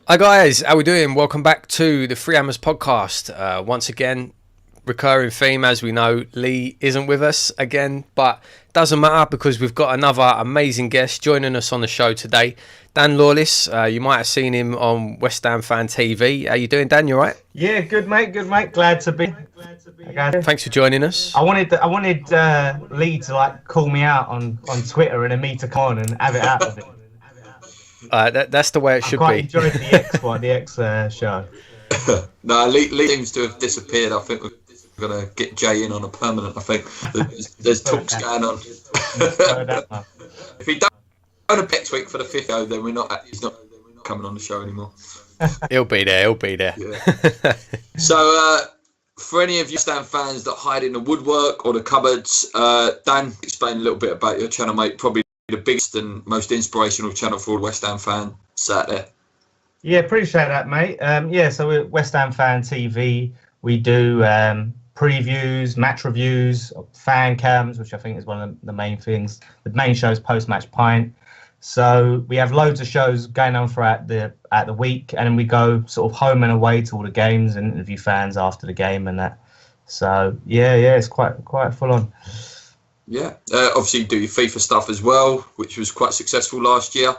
Hi guys, how we doing? Welcome back to the Free Hammers podcast. Once again, recurring theme, as we know, Lee isn't with us again, but doesn't matter because we've got another amazing guest joining us on the show today. Dan Lawless, you might have seen him on West Ham Fan TV. How you doing, Dan? You all right? Yeah, good mate. Glad to be. Thanks for joining us. I wanted Lee to call me out on Twitter and then me to come on and have it out of it. That's the way it should be. I quite enjoyed the X show. No, Lee seems to have disappeared. I think we're going to get Jay in on a permanent. I think there's talks going on. If he don't a next week for the fifth go, then he's not coming on the show anymore. He'll be there. Yeah. So, for any of you West Ham fans that hide in the woodwork or the cupboards, Dan, explain a little bit about your channel, mate. Probably the biggest and most inspirational channel for all West Ham fans out there. Yeah, appreciate that, mate. So we're West Ham Fan TV. We do previews, match reviews, fan cams, which I think is one of the main things. The main show is post-match pint. So we have loads of shows going on throughout the week, and then we go sort of home and away to all the games and interview fans after the game and that. So yeah, it's quite full on. Yeah, obviously you do your FIFA stuff as well, which was quite successful last year.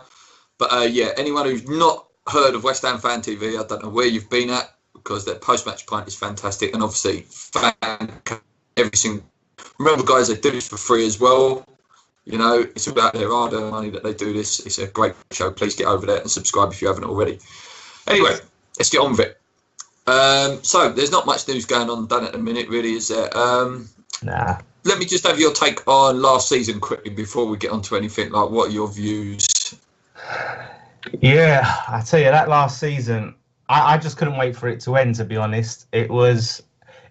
But anyone who's not heard of West Ham Fan TV, I don't know where you've been at, because their post-match pint is fantastic, and obviously everything. Remember, guys, they do this for free as well. You know, it's about their hard-earned money that they do this. It's a great show. Please get over there and subscribe if you haven't already. Anyway, let's get on with it. So there's not much news going on done at the minute, really, is there? Nah. Let me just have your take on last season quickly before we get on to anything. Like, what are your views? Yeah, I tell you, that last season, I just couldn't wait for it to end, to be honest. It was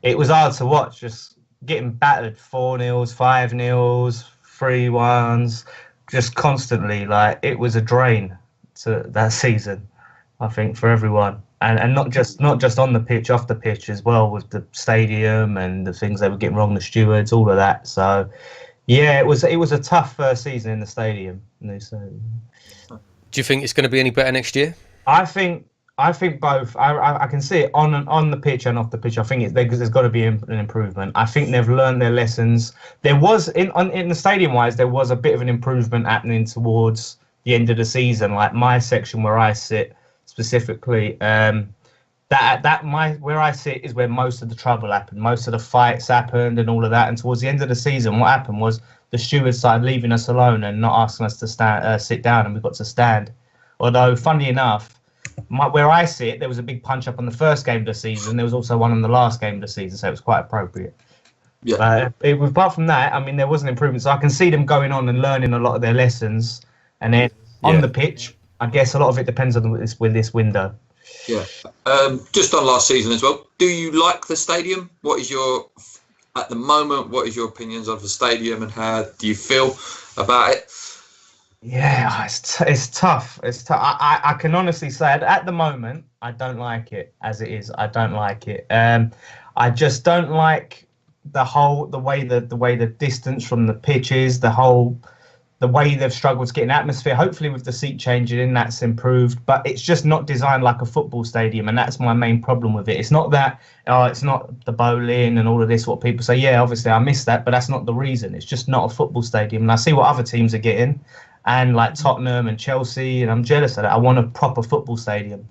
hard to watch, just getting battered 4-0s, 5-0s, 3-1s, just constantly. Like, it was a drain to that season, I think, for everyone. And not just on the pitch, off the pitch as well, with the stadium and the things they were getting wrong, the stewards, all of that. So, yeah, it was a tough first season in the stadium. Do you think it's going to be any better next year? I think both. I can see it on the pitch and off the pitch. I think there's got to be an improvement. I think they've learned their lessons. There was in the stadium wise, there was a bit of an improvement happening towards the end of the season. Like my section where I sit specifically, where I sit is where most of the trouble happened. Most of the fights happened and all of that. And towards the end of the season, what happened was the stewards started leaving us alone and not asking us to sit down, and we got to stand. Although, funny enough, where I sit, there was a big punch up on the first game of the season. There was also one on the last game of the season, so it was quite appropriate. Yeah. Apart from that, I mean, there was an improvement. So I can see them going on and learning a lot of their lessons. And then on the pitch, I guess a lot of it depends on with this window. Yeah. Just on last season as well, do you like the stadium? At the moment, what is your opinions of the stadium and how do you feel about it? Yeah, it's tough. It's tough. I can honestly say at the moment, I don't like it as it is. I don't like it. I just don't like the way the distance from the pitch is, the way they've struggled to get an atmosphere. Hopefully with the seat changing in, that's improved, but it's just not designed like a football stadium, and that's my main problem with it. It's not that, it's not the bowling and all of this, what people say. Yeah, obviously I miss that, but that's not the reason. It's just not a football stadium. And I see what other teams are getting, and like Tottenham and Chelsea, and I'm jealous of that. I want a proper football stadium.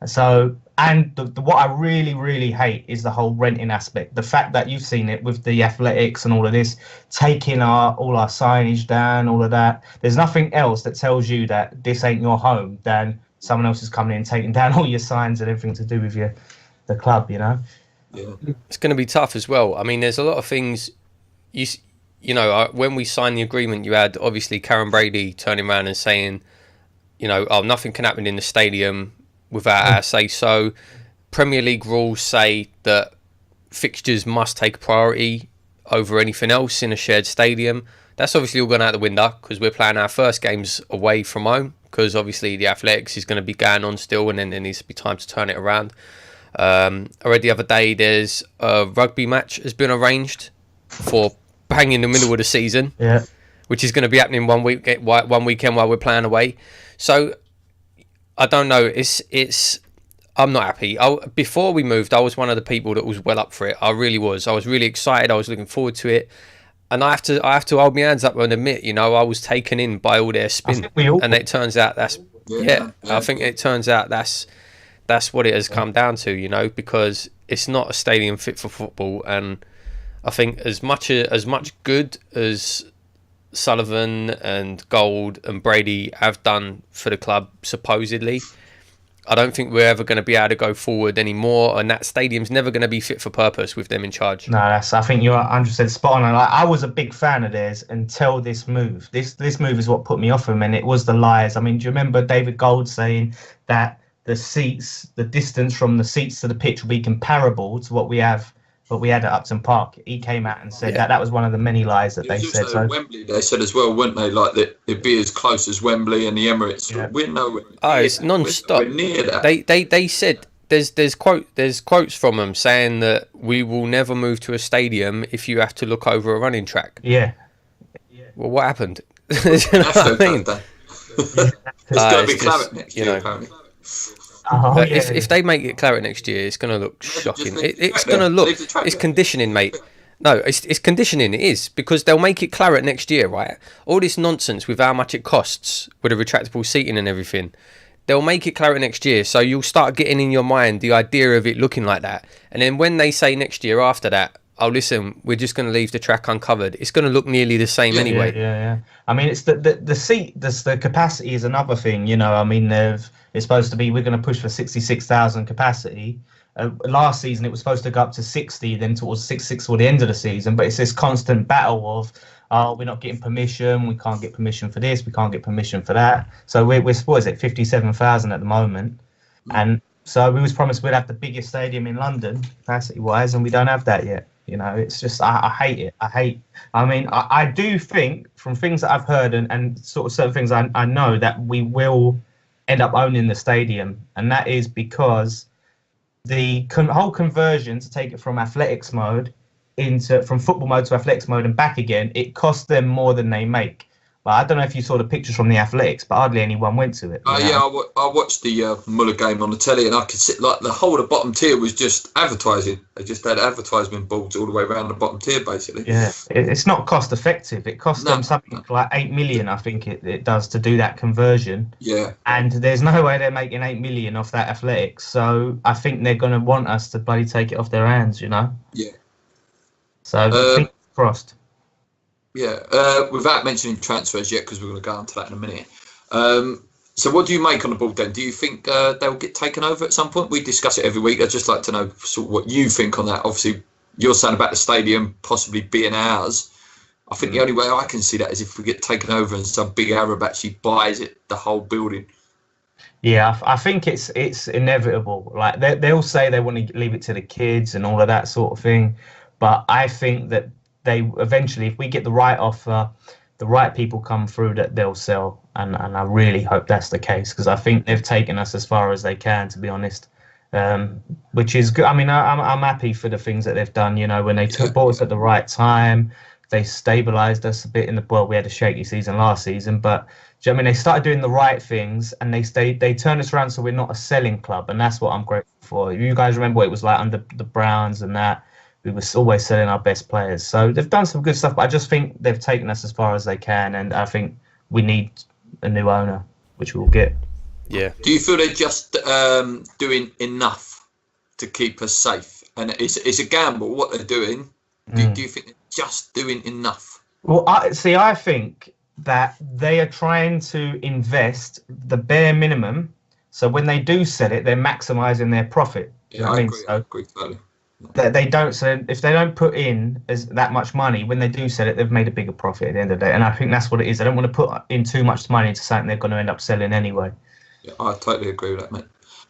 So, and what I really, really hate is the whole renting aspect. The fact that you've seen it with the athletics and all of this, taking all our signage down, all of that. There's nothing else that tells you that this ain't your home than someone else is coming in, taking down all your signs and everything to do with the club, you know? Yeah. It's going to be tough as well. I mean, there's a lot of things, you know, when we signed the agreement, you had obviously Karen Brady turning around and saying, you know, nothing can happen in the stadium without our say so. Premier League rules say that fixtures must take priority over anything else in a shared stadium. That's obviously all gone out the window because we're playing our first games away from home, because obviously the athletics is going to be going on still, and then there needs to be time to turn it around. I read the other day there's a rugby match has been arranged for bang in the middle of the season, which is going to be happening one weekend while we're playing away. So I don't know. It's. I'm not happy. Before we moved, I was one of the people that was well up for it. I really was. I was really excited. I was looking forward to it. And I have to hold my hands up and admit, you know, I was taken in by all their spin. And it turns out that's I think it turns out that's what it has come down to, you know, because it's not a stadium fit for football. And I think as much good as Sullivan and Gold and Brady have done for the club, supposedly, I don't think we're ever going to be able to go forward anymore, and that stadium's never going to be fit for purpose with them in charge. No, I think you're 100% spot on. I was a big fan of theirs until this move. This move is what put me off them, and it was the lies. I mean, do you remember David Gold saying that the distance from the seats to the pitch will be comparable to what we had at Upton Park? He came out and said that was one of the many lies that they said. So Wembley, they said as well, weren't they? Like that it'd be as close as Wembley and the Emirates. Yeah. We're nowhere. It's non-stop. We're near that. They said there's quotes from them saying that we will never move to a stadium if you have to look over a running track. Yeah. Well, what happened? You know what I mean? It's got to be Claret next year, apparently. If they make it Claret next year, it's going to look shocking. It's going to look. It's conditioning, mate. No, it's conditioning. It is, because they'll make it Claret next year, right? All this nonsense with how much it costs with the retractable seating and everything. They'll make it Claret next year, so you'll start getting in your mind the idea of it looking like that. And then when they say next year after that, oh listen, we're just going to leave the track uncovered, it's going to look nearly the same anyway. Yeah. I mean, it's the seat, the capacity is another thing. You know, I mean, it's supposed to be, we're going to push for 66,000 capacity. Last season, it was supposed to go up to 60, then towards 66 for the end of the season. But it's this constant battle of, we're not getting permission, we can't get permission for this, we can't get permission for that. So we're what is it, 57,000 at the moment. And so we was promised we'd have the biggest stadium in London, capacity-wise, and we don't have that yet. You know, it's just, I hate it. I mean, I do think, from things that I've heard and sort of certain things I know, that we will end up owning the stadium. And that is because the whole conversion to take it from athletics mode from football mode to athletics mode and back again, it costs them more than they make. But I don't know if you saw the pictures from the athletics, but hardly anyone went to it. I watched the Muller game on the telly, and I could see like the whole of the bottom tier was just advertising. They just had advertisement boards all the way around the bottom tier, basically. Yeah, it's not cost effective. It costs them something like 8 million, I think it does, to do that conversion. Yeah. And there's no way they're making 8 million off that athletics. So I think they're going to want us to bloody take it off their hands, you know? Yeah. So fingers crossed. Yeah, without mentioning transfers yet, because we're going to go on to that in a minute. So what do you make on the board then? Do you think they'll get taken over at some point? We discuss it every week. I'd just like to know sort of what you think on that. Obviously, you're saying about the stadium possibly being ours. I think the only way I can see that is if we get taken over and some big Arab actually buys it, the whole building. Yeah, I think it's inevitable. Like they'll say they want to leave it to the kids and all of that sort of thing. But I think that they eventually, if we get the right offer, the right people come through, that they'll sell. And I really hope that's the case, because I think they've taken us as far as they can, to be honest, which is good. I mean, I'm happy for the things that they've done. You know, when they bought us at the right time, they stabilised us a bit we had a shaky season last season, but I mean, they started doing the right things, and they turned us around so we're not a selling club, and that's what I'm grateful for. You guys remember what it was like under the Browns and that? We were always selling our best players. So they've done some good stuff, but I just think they've taken us as far as they can, and I think we need a new owner, which we'll get. Yeah. Do you feel they're just doing enough to keep us safe? And it's a gamble what they're doing. Do you think they're just doing enough? Well, I think that they are trying to invest the bare minimum, so when they do sell it, they're maximising their profit. Yeah, I agree totally. They don't. So if they don't put in that much money, when they do sell it, they've made a bigger profit at the end of the day. And I think that's what it is. They don't want to put in too much money into something they're going to end up selling anyway. Yeah, I totally agree with that, mate.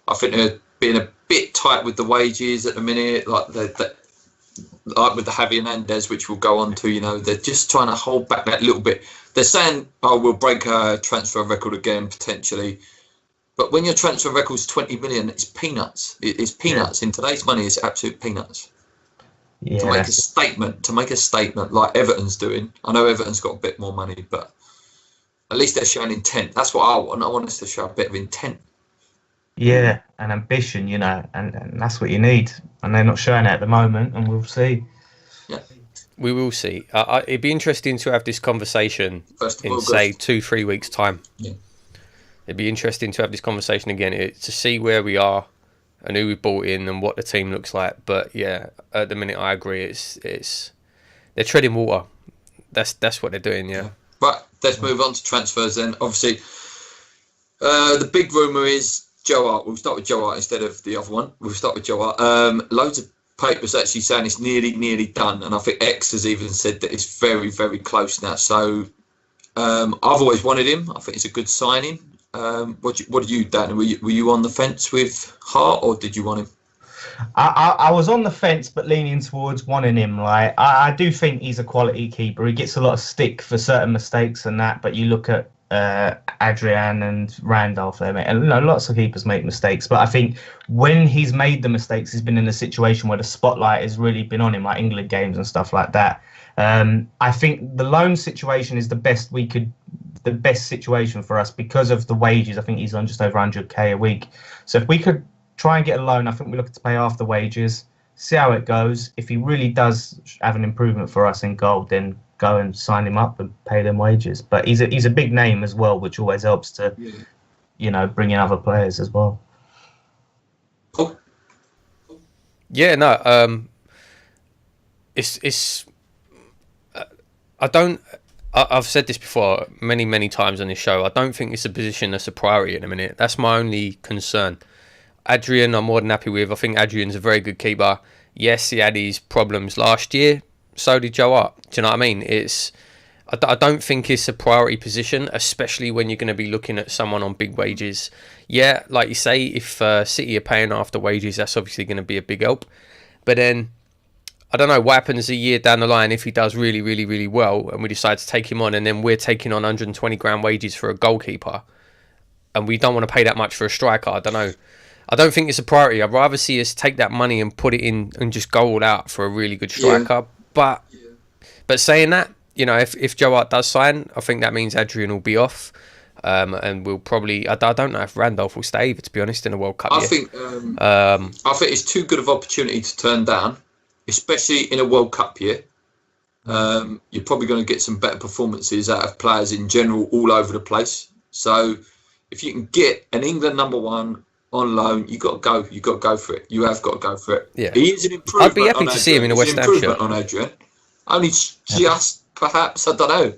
I think they're being a bit tight with the wages at the minute, like with the Javi Hernandez, which we'll go on to. You know, they're just trying to hold back that little bit. They're saying, "Oh, we'll break a transfer record again potentially." But when your transfer record's 20 million, it's peanuts. It's peanuts. In today's money, it's absolute peanuts. Yeah. To make a statement like Everton's doing. I know Everton's got a bit more money, but at least they're showing intent. That's what I want. I want us to show a bit of intent. Yeah, and ambition, and that's what you need. And they're not showing it at the moment, and we'll see. Yeah. We will see. It'd be interesting to have this conversation First of in, August. say, 2-3 weeks' time. Yeah. It'd be interesting to have this conversation again to see where we are and who we brought in and what the team looks like. But yeah, at the minute, I agree. It's they're treading water. That's what they're doing. Yeah. But let's move on to transfers then. Obviously, the big rumour is Joe Hart. We'll start with Joe Hart instead of the other one. We'll start with Joe Hart. Loads of papers actually saying it's nearly done, and I think X has even said that it's very, very close now. So I've always wanted him. I think it's a good signing. What did you, Dan? Were you on the fence with Hart, or did you want him? I was on the fence, but leaning towards wanting him. Like I do think he's a quality keeper. He gets a lot of stick for certain mistakes and that. But you look at Adrian and Randolph there, mate. And lots of keepers make mistakes. But I think when he's made the mistakes, he's been in a situation where the spotlight has really been on him, like England games and stuff like that. I think the loan situation is the best situation for us because of the wages. I think he's on just over 100k a week. So if we could try and get a loan, I think we're looking to pay half the wages, see how it goes. If he really does have an improvement for us in goal, then go and sign him up and pay them wages. But he's a big name as well, which always helps to, bring in other players as well. Oh. Yeah, no, it's I've said this before many times on this show. I don't think it's a position that's a priority at the minute. That's my only concern. Adrian, I'm more than happy with. I think Adrian's a very good keeper. Yes, he had his problems last year. So did Joe Hart. Do you know what I mean? I don't think it's a priority position, especially when you're going to be looking at someone on big wages. Yeah, like you say, if City are paying after wages, that's obviously going to be a big help. But then, I don't know what happens a year down the line if he does really well and we decide to take him on, and then we're taking on 120 grand wages for a goalkeeper and we don't want to pay that much for a striker. I don't know. I don't think it's a priority. I'd rather see us take that money and put it in and just go all out for a really good striker. Yeah. But saying that, if Joe Hart does sign, I think that means Adrian will be off. And we'll probably... I don't know if Randolph will stay either, to be honest, in the World Cup. I think it's too good of opportunity to turn down, especially in a World Cup year. You're probably going to get some better performances out of players in general all over the place. So if you can get an England number one on loan, you got to go. You got to go for it. You have got to go for it. Yeah. He is an improvement. I'd be happy to see him in a West Ham shirt. On Adrian, only just perhaps. I don't know.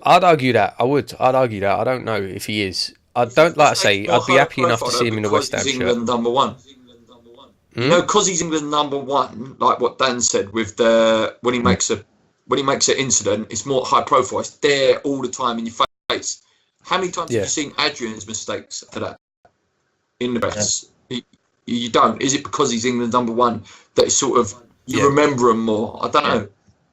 I'd argue that. I would. I'd argue that. I don't know if he is. I don't like to say. I'd be happy enough to see him in a West Ham shirt. England number one. Because he's England number one, like what Dan said, with when he makes an incident, it's more high profile. It's there all the time in your face. How many times have you seen Adrian's mistakes for that in the press? You don't. Is it because he's England number one that it's sort of you remember him more? I don't know.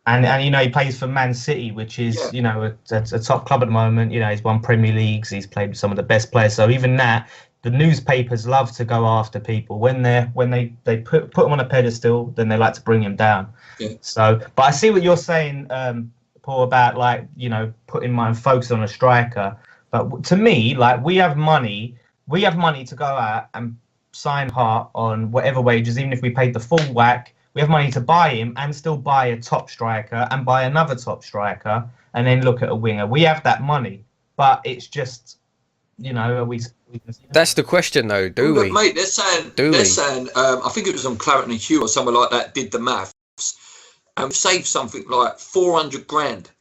And he plays for Man City, which is a top club at the moment. He's won Premier Leagues. He's played with some of the best players. So even that, the newspapers love to go after people when they put them on a pedestal, then they like to bring him down. Yeah. So, but I see what you're saying, Paul, about putting my focus on a striker. But to me, we have money to go out and sign Hart on whatever wages, even if we paid the full whack. We have money to buy him and still buy a top striker and buy another top striker and then look at a winger. We have that money, but it's just, are we? That's the question, though. Do we? Mate, they're saying. I think it was on Claret and Hugh or someone like that did the maths and saved something like 400 grand.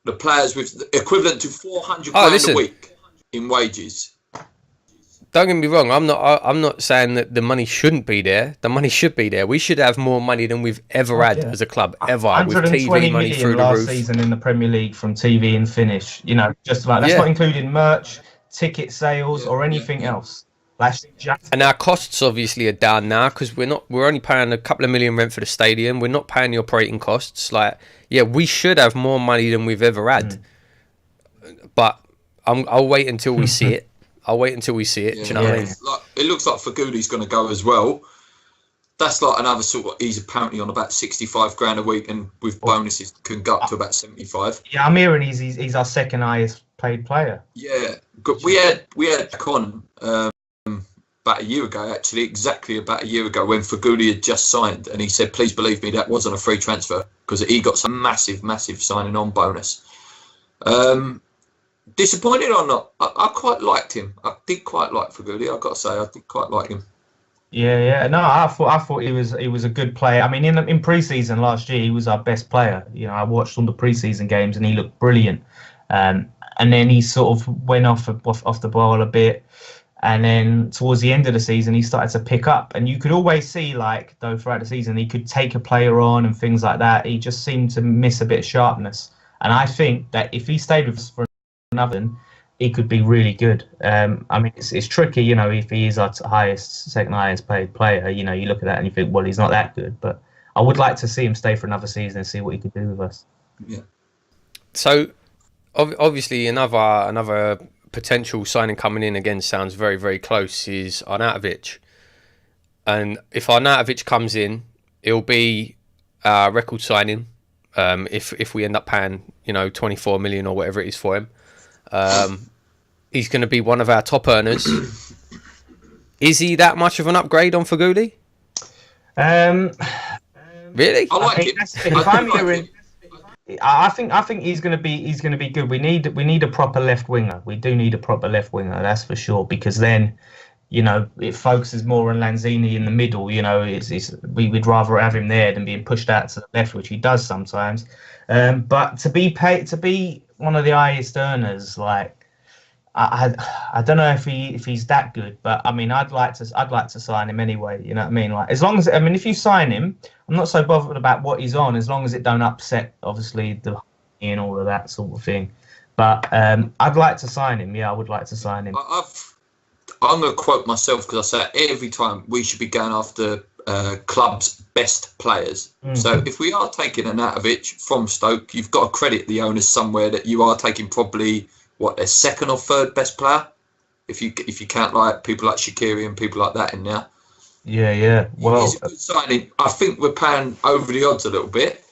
The players with equivalent to 400 grand a week in wages. Don't get me wrong. I'm not saying that the money shouldn't be there. The money should be there. We should have more money than we've ever had as a club, ever, with TV money through the roof. Last season in the Premier League from TV and finish. Just like that's not including merch, ticket sales, or anything else. And our costs obviously are down now because we're only paying a couple of million rent for the stadium. We're not paying the operating costs. We should have more money than we've ever had. But I'll wait until we see it. I'll wait until we see it. Do you know what I mean? It looks like Faguti's going to go as well. That's like another sort of. He's apparently on about 65 grand a week, and with bonuses can go up to about 75. Yeah, I'm hearing he's our second highest paid player. Yeah, we had Con about a year ago, actually, exactly about a year ago, when Faguli had just signed, and he said, "Please believe me, that wasn't a free transfer because he got some massive, massive signing on bonus." Disappointed or not, I quite liked him. I did quite like Faguli. I've got to say, I did quite like him. Yeah. No, I thought he was a good player. I mean, in pre-season last year, he was our best player. You know, I watched all the pre-season games and he looked brilliant. And then he sort of went off the ball a bit. And then towards the end of the season, he started to pick up. And you could always see, like, though, throughout the season, he could take a player on and things like that. He just seemed to miss a bit of sharpness. And I think that if he stayed with us for another, he could be really good. I mean, it's tricky, you know, if he is our second highest paid player. You know, you look at that and you think, well, he's not that good. But I would like to see him stay for another season and see what he could do with us. Yeah. So, obviously, another potential signing coming in, again, sounds very, very close, is Arnautovic. And if Arnautovic comes in, it'll be a record signing. If we end up paying, 24 million or whatever it is for him. He's going to be one of our top earners. Is he that much of an upgrade on Faguli? Really? I like it. If I'm hearing, I think he's going to be good. We need a proper left winger. We do need a proper left winger, that's for sure. Because then, it focuses more on Lanzini in the middle. We'd rather have him there than being pushed out to the left, which he does sometimes. But to be one of the highest earners, like I don't know if he's that good, but I mean I'd like to sign him anyway. You know what I mean? Like, as long as, if you sign him, I'm not so bothered about what he's on, as long as it don't upset obviously the and all of that sort of thing. But I'd like to sign him. Yeah, I would like to sign him. I'm going to quote myself, because I say every time we should be going after club's best players. So if we are taking Arnautovic from Stoke, you've got to credit the owners somewhere that you are taking probably their second or third best player, if you count like people like Shaqiri and people like that in there. Yeah. Well, he's a good signing. I think we're paying over the odds a little bit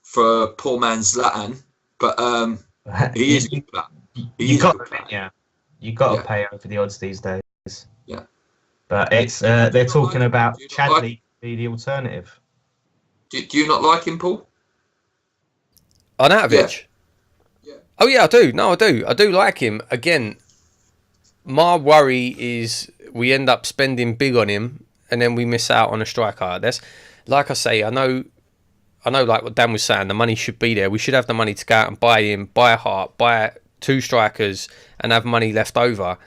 for poor man Zlatan, but he is a good player. You got to pay over the odds these days. Yeah. But it's they're talking about Chadley be the alternative. Do you not like him, Paul? Arnautovic? Yeah. Oh yeah, I do. No, I do. I do like him. Again, my worry is we end up spending big on him and then we miss out on a striker. That's, like I say, I know like what Dan was saying, the money should be there. We should have the money to go out and buy him, buy Hart, buy 2 strikers and have money left over.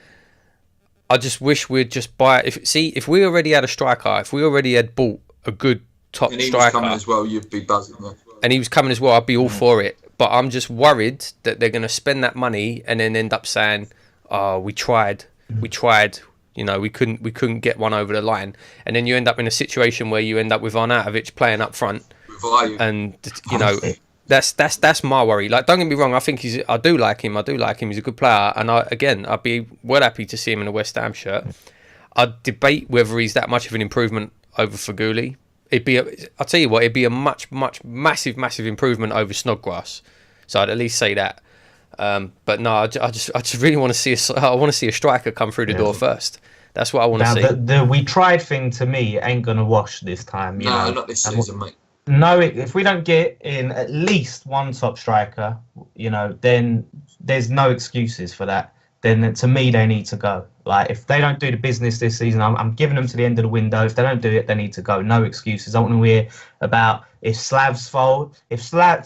I just wish we'd just buy. If we already had a striker, if we already had bought a good top striker, and he was coming as well, you'd be buzzing. And he was coming as well, I'd be all for it. But I'm just worried that they're going to spend that money and then end up saying, "Oh, we tried. We couldn't get one over the line." And then you end up in a situation where you end up with Arnautovic playing up front, and That's my worry. Like, don't get me wrong, I do like him. He's a good player, and I'd be well happy to see him in a West Ham shirt. I'd debate whether he's that much of an improvement over Faguli. I'll tell you what, it'd be a much massive improvement over Snodgrass. So I'd at least say that. But no, I just really want to see a striker come through the door first. That's what I want to see. The we tried thing, to me, ain't gonna wash this time. Not this season, mate. No, if we don't get in at least one top striker, then there's no excuses for that. Then to me, they need to go. Like, if they don't do the business this season, I'm giving them to the end of the window. If they don't do it, they need to go. No excuses. I don't want to hear about if Slav's fault. If Slav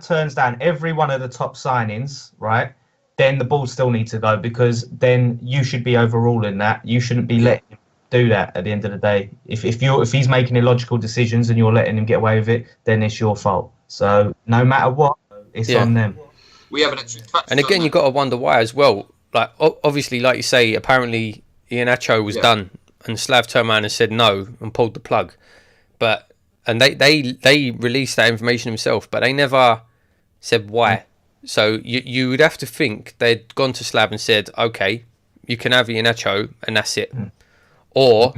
turns down every one of the top signings, right, then the ball still needs to go, because then you should be overruling that. You shouldn't be letting him do that at the end of the day. If he's making illogical decisions and you're letting him get away with it, then it's your fault. So no matter what, it's on them. We haven't actually touched. And again, you've got to wonder why as well. Like, obviously, like you say, apparently Iheanacho was done, and Slav turned around and said no and pulled the plug. And they released that information himself, but they never said why. So you would have to think they'd gone to Slav and said, okay, you can have Iheanacho and that's it. Or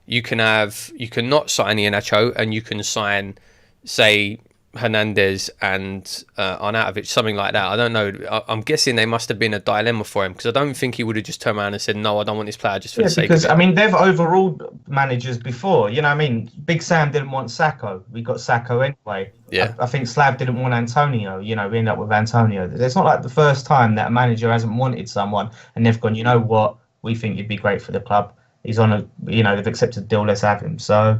you can not sign Iheanacho and you can sign, say, Hernandez and Arnautovic, something like that. I don't know. I'm guessing they must have been a dilemma for him, because I don't think he would have just turned around and said, no, I don't want this player just for the sake because of it. I mean, they've overruled managers before. You know what I mean? Big Sam didn't want Sacco. We got Sacco anyway. Yeah. I think Slav didn't want Antonio. You know, we end up with Antonio. It's not like the first time that a manager hasn't wanted someone and they've gone, you know what, we think you'd be great for the club. He's on a, you know, they've accepted the deal, let's have him. So,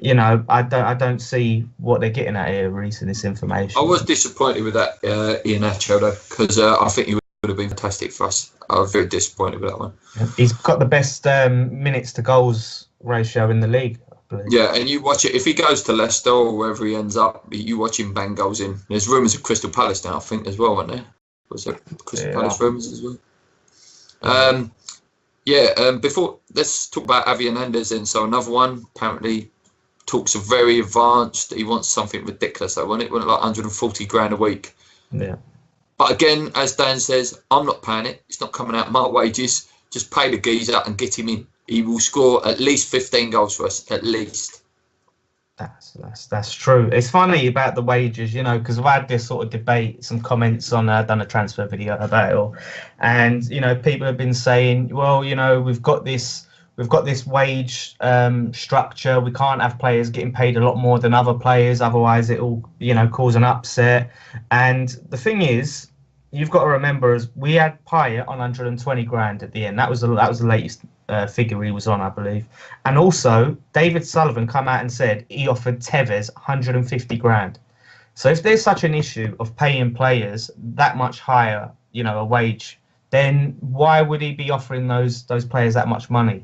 you know, I don't see what they're getting at here releasing this information. I was disappointed with that Iheanacho though, because I think he would have been fantastic for us. I was very disappointed with that one. He's got the best minutes to goals ratio in the league, I believe. Yeah, and you watch it, if he goes to Leicester or wherever he ends up, you watch him bang goals in. There's rumours of Crystal Palace now, I think, as well, aren't there? Was there Crystal Palace rumours as well? Before, let's talk about Avi Hernandez then. So another one, apparently talks are very advanced. He wants something ridiculous though, wasn't it? Like 140 grand a week. Yeah. But again, as Dan says, I'm not paying it. It's not coming out of my wages. Just pay the geezer and get him in. He will score at least 15 goals for us, at least. That's true. It's funny about the wages, you know, because I've had this sort of debate, some comments on, done a transfer video about it all, and you know, people have been saying, well, you know, we've got this wage structure. We can't have players getting paid a lot more than other players, otherwise it will, you know, cause an upset. And the thing is, you've got to remember, as we had Payet on 120 grand at the end. That was the latest figure he was on, I believe. And also, David Sullivan come out and said he offered Tevez 150 grand. So if there's such an issue of paying players that much higher, you know, a wage, then why would he be offering those players that much money?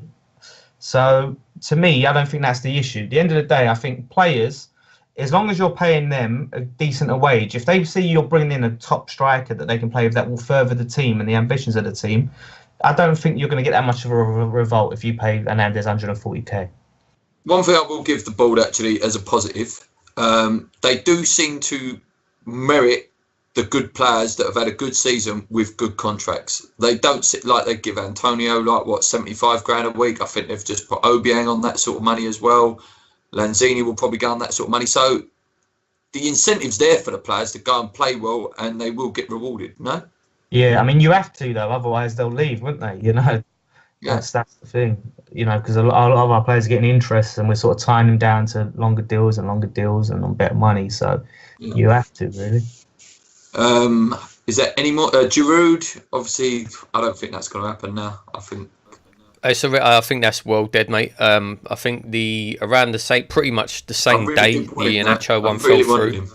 So to me, I don't think that's the issue. At the end of the day, I think players, as long as you're paying them a decent wage, if they see you're bringing in a top striker that they can play with that will further the team and the ambitions of the team, I don't think you're going to get that much of a revolt if you pay Hernandez 140k. One thing I will give the board actually as a positive, they do seem to merit the good players that have had a good season with good contracts. They don't sit like they give Antonio 75 grand a week. I think they've just put Obiang on that sort of money as well. Lanzini will probably go on that sort of money. So the incentive's there for the players to go and play well, and they will get rewarded, no? Yeah, I mean, you have to, though, otherwise they'll leave, wouldn't they? You know, yeah. That's the thing, you know, because a lot of our players are getting interest and we're sort of tying them down to longer deals and on better money. So you have to, really. Is there any more? Giroud, obviously, I don't think that's going to happen now. I think that's well dead, mate. I think pretty much the same day the Iheanacho one fell through.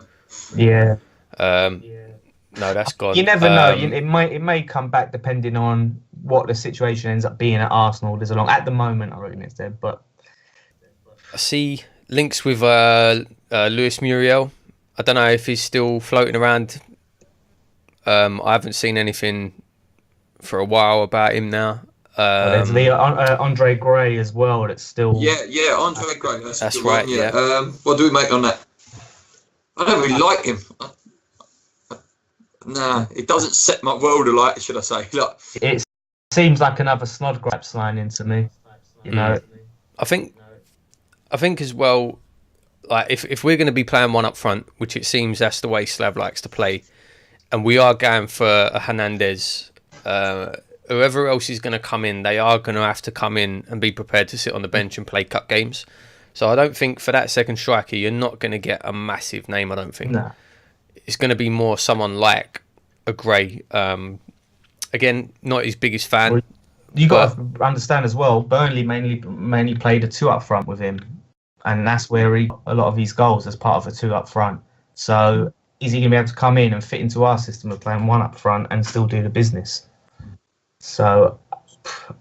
Yeah. No, that's gone. You never know. It may come back depending on what the situation ends up being at Arsenal. There's at the moment, I reckon it's dead. But I see links with Luis Muriel. I don't know if he's still floating around. I haven't seen anything for a while about him now. There's Andre Gray as well. That's still Andre Gray. That's right. One, yeah. What do we make on that? I don't really like him. Nah, it doesn't set my world alight, should I say? It seems like another Snodgrass signing to me. You know, I think as well. Like if we're going to be playing one up front, which it seems that's the way Slav likes to play, and we are going for a Hernandez, whoever else is going to come in, they are going to have to come in and be prepared to sit on the bench and play cup games. So I don't think for that second striker, you're not going to get a massive name, I don't think. No. It's going to be more someone like a Gray. Again, not his biggest fan. Well, you got to understand as well, Burnley mainly played a two up front with him. And that's where he got a lot of his goals as part of a two up front. So is he going to be able to come in and fit into our system of playing one up front and still do the business? So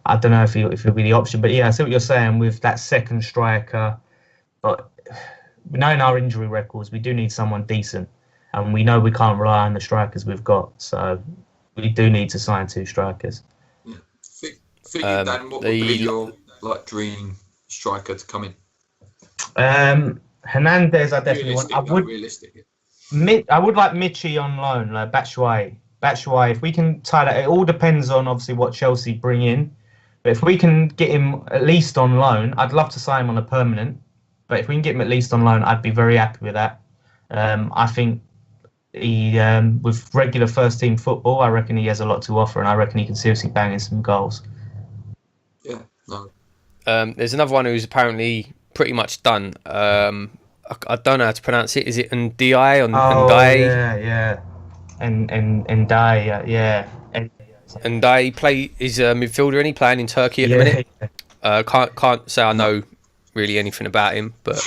I don't know if he'll be the option. But yeah, I see what you're saying with that second striker. But knowing our injury records, we do need someone decent. And we know we can't rely on the strikers we've got. So we do need to sign two strikers. Yeah. Dan, what would be your dream striker to come in? Hernandez, I definitely want. I would like Michi on loan, like Batshuayi. If we can tie that, it all depends on obviously what Chelsea bring in. But if we can get him at least on loan, I'd love to sign him on a permanent. But if we can get him at least on loan, I'd be very happy with that. I think he, with regular first team football, I reckon he has a lot to offer, and I reckon he can seriously bang in some goals. Yeah, no. There's another one who's apparently pretty much done. I don't know how to pronounce it. Is it Ndiaye or Ndiaye? Yeah. And die, yeah. Ndiaye is a midfielder, and he playing in Turkey at the minute. Can't say I know really anything about him, but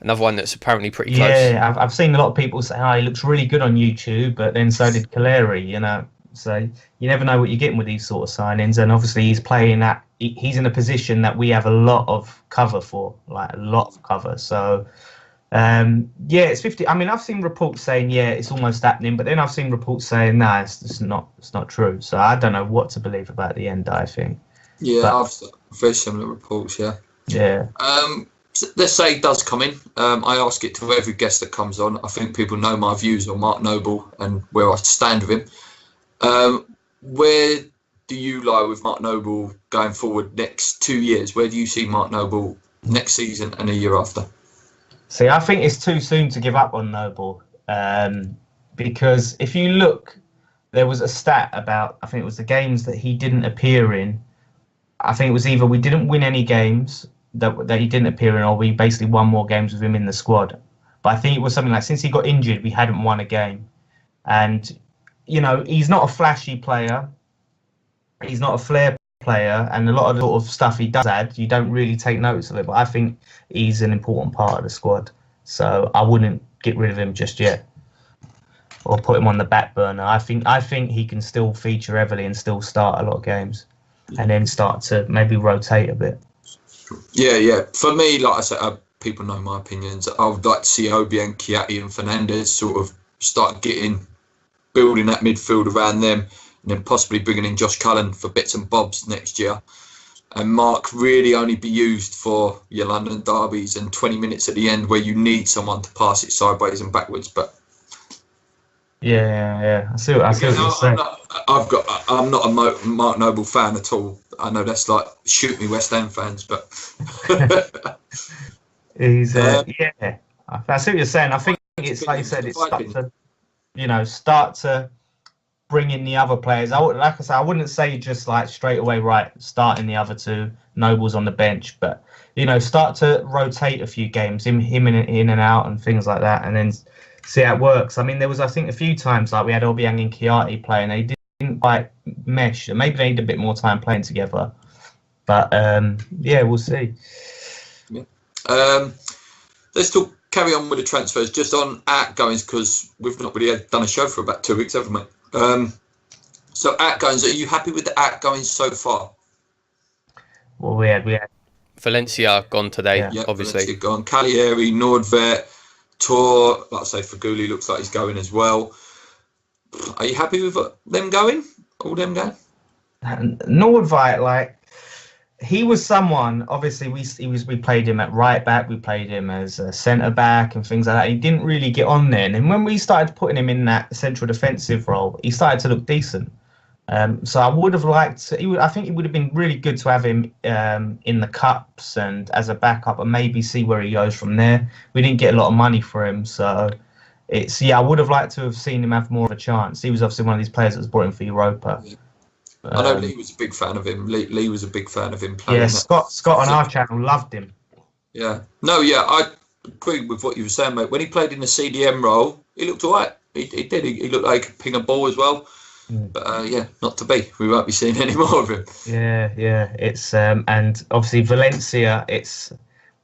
another one that's apparently pretty close. Yeah, I've seen a lot of people say, "Oh, he looks really good on YouTube," but then so did Kaleri, you know. So you never know what you're getting with these sort of signings, and obviously he's playing that. He's in a position that we have a lot of cover for, like a lot of cover. So it's 50. I mean, I've seen reports saying it's almost happening, but then I've seen reports saying no, it's not true. So I don't know what to believe about the end. I think. Yeah, I've very similar reports. Yeah. Yeah. Let's say he does come in. I ask it to every guest that comes on. I think people know my views on Mark Noble and where I stand with him. Where do you lie with Mark Noble going forward next 2 years? Where do you see Mark Noble next season and a year after? See, I think it's too soon to give up on Noble, because if you look, there was a stat about, I think it was the games that he didn't appear in. I think it was either we didn't win any games that he didn't appear in, or we basically won more games with him in the squad. But I think it was something like, since he got injured, we hadn't won a game. And, you know, he's not a flashy player. He's not a flair player. And a lot of the sort of stuff he does add, you don't really take notice of it. But I think he's an important part of the squad. So I wouldn't get rid of him just yet, or put him on the back burner. I think he can still feature heavily and still start a lot of games, and then start to maybe rotate a bit. Yeah. For me, like I said, people know my opinions. I would like to see Obiang, Kiati and Fernandez sort of start building that midfield around them, and then possibly bringing in Josh Cullen for bits and bobs next year. And Mark really only be used for your London derbies and 20 minutes at the end where you need someone to pass it sideways and backwards. But yeah, I see what you're saying. I'm not a Mark Noble fan at all. I know that's like shoot me West Ham fans, but he's I see what you're saying. I think it's like you said, it's start to bring in the other players. I wouldn't say just like straight away starting the other two. Noble's on the bench, but start to rotate a few games, him in and out and things like that, and then see how it works. I mean, there was, I think, a few times like we had Obiang and Kiati playing. They didn't quite mesh. Maybe they need a bit more time playing together. But we'll see. Yeah. Let's carry on with the transfers. Just on outgoings, because we've not really done a show for about 2 weeks, haven't we? So outgoings, are you happy with the outgoings so far? Well, we had Valencia gone today, obviously. Valencia gone. Cagliari, Nordvet, Tor, like I say, Faguli looks like he's going as well. Are you happy with them going? All them going? Nordveit, he was someone. Obviously, we played him at right back, we played him as a centre back and things like that. He didn't really get on then, and when we started putting him in that central defensive role, he started to look decent. So I would have liked. I think it would have been really good to have him in the cups and as a backup, and maybe see where he goes from there. We didn't get a lot of money for him, so I would have liked to have seen him have more of a chance. He was obviously one of these players that was brought in for Europa. Yeah. I know Lee was a big fan of him. Lee was a big fan of him playing. Yeah, Scott on our channel loved him. Yeah. No, I agree with what you were saying, mate. When he played in the CDM role, he looked all right. He did. He looked like he could ping a ball as well. But not to be. We won't be seeing any more of him. Yeah. It's and obviously Valencia.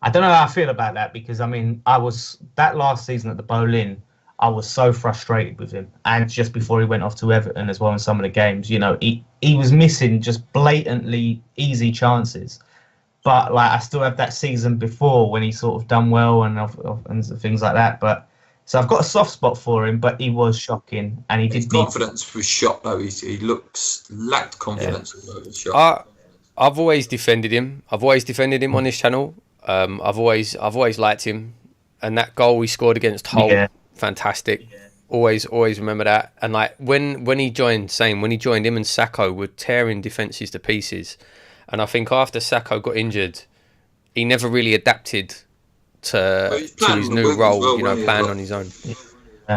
I don't know how I feel about that, because I mean, that last season at the Bolin, I was so frustrated with him, and just before he went off to Everton as well in some of the games, he was missing just blatantly easy chances. But I still have that season before when he sort of done well and things like that. But so I've got a soft spot for him, but he was shocking, and his confidence was shot though. He lacked confidence. Yeah. I've always defended him. I've always defended him on this channel. I've always liked him, and that goal he scored against Hull, fantastic. Yeah. Always remember that. And when he joined, him and Sacco were tearing defences to pieces. And I think after Sacco got injured, he never really adapted to his new role, playing on his own.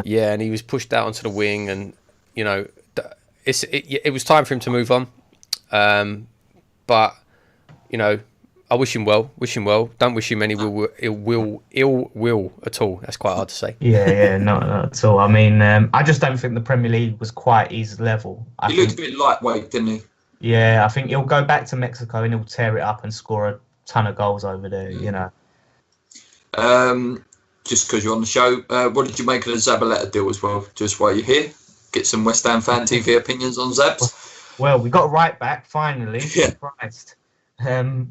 Yeah, and he was pushed out onto the wing, and it was time for him to move on. But I wish him well. Don't wish him any ill will at all. That's quite hard to say. Yeah, not at all. I mean, I just don't think the Premier League was quite his level. He looked a bit lightweight, didn't he? Yeah, I think he'll go back to Mexico and he'll tear it up and score a ton of goals over there. Just because you're on the show, what did you make of the Zabaleta deal as well? Just while you're here, get some West Ham Fan TV opinions on Zabs. Well, we got right back finally. Yeah. Christ.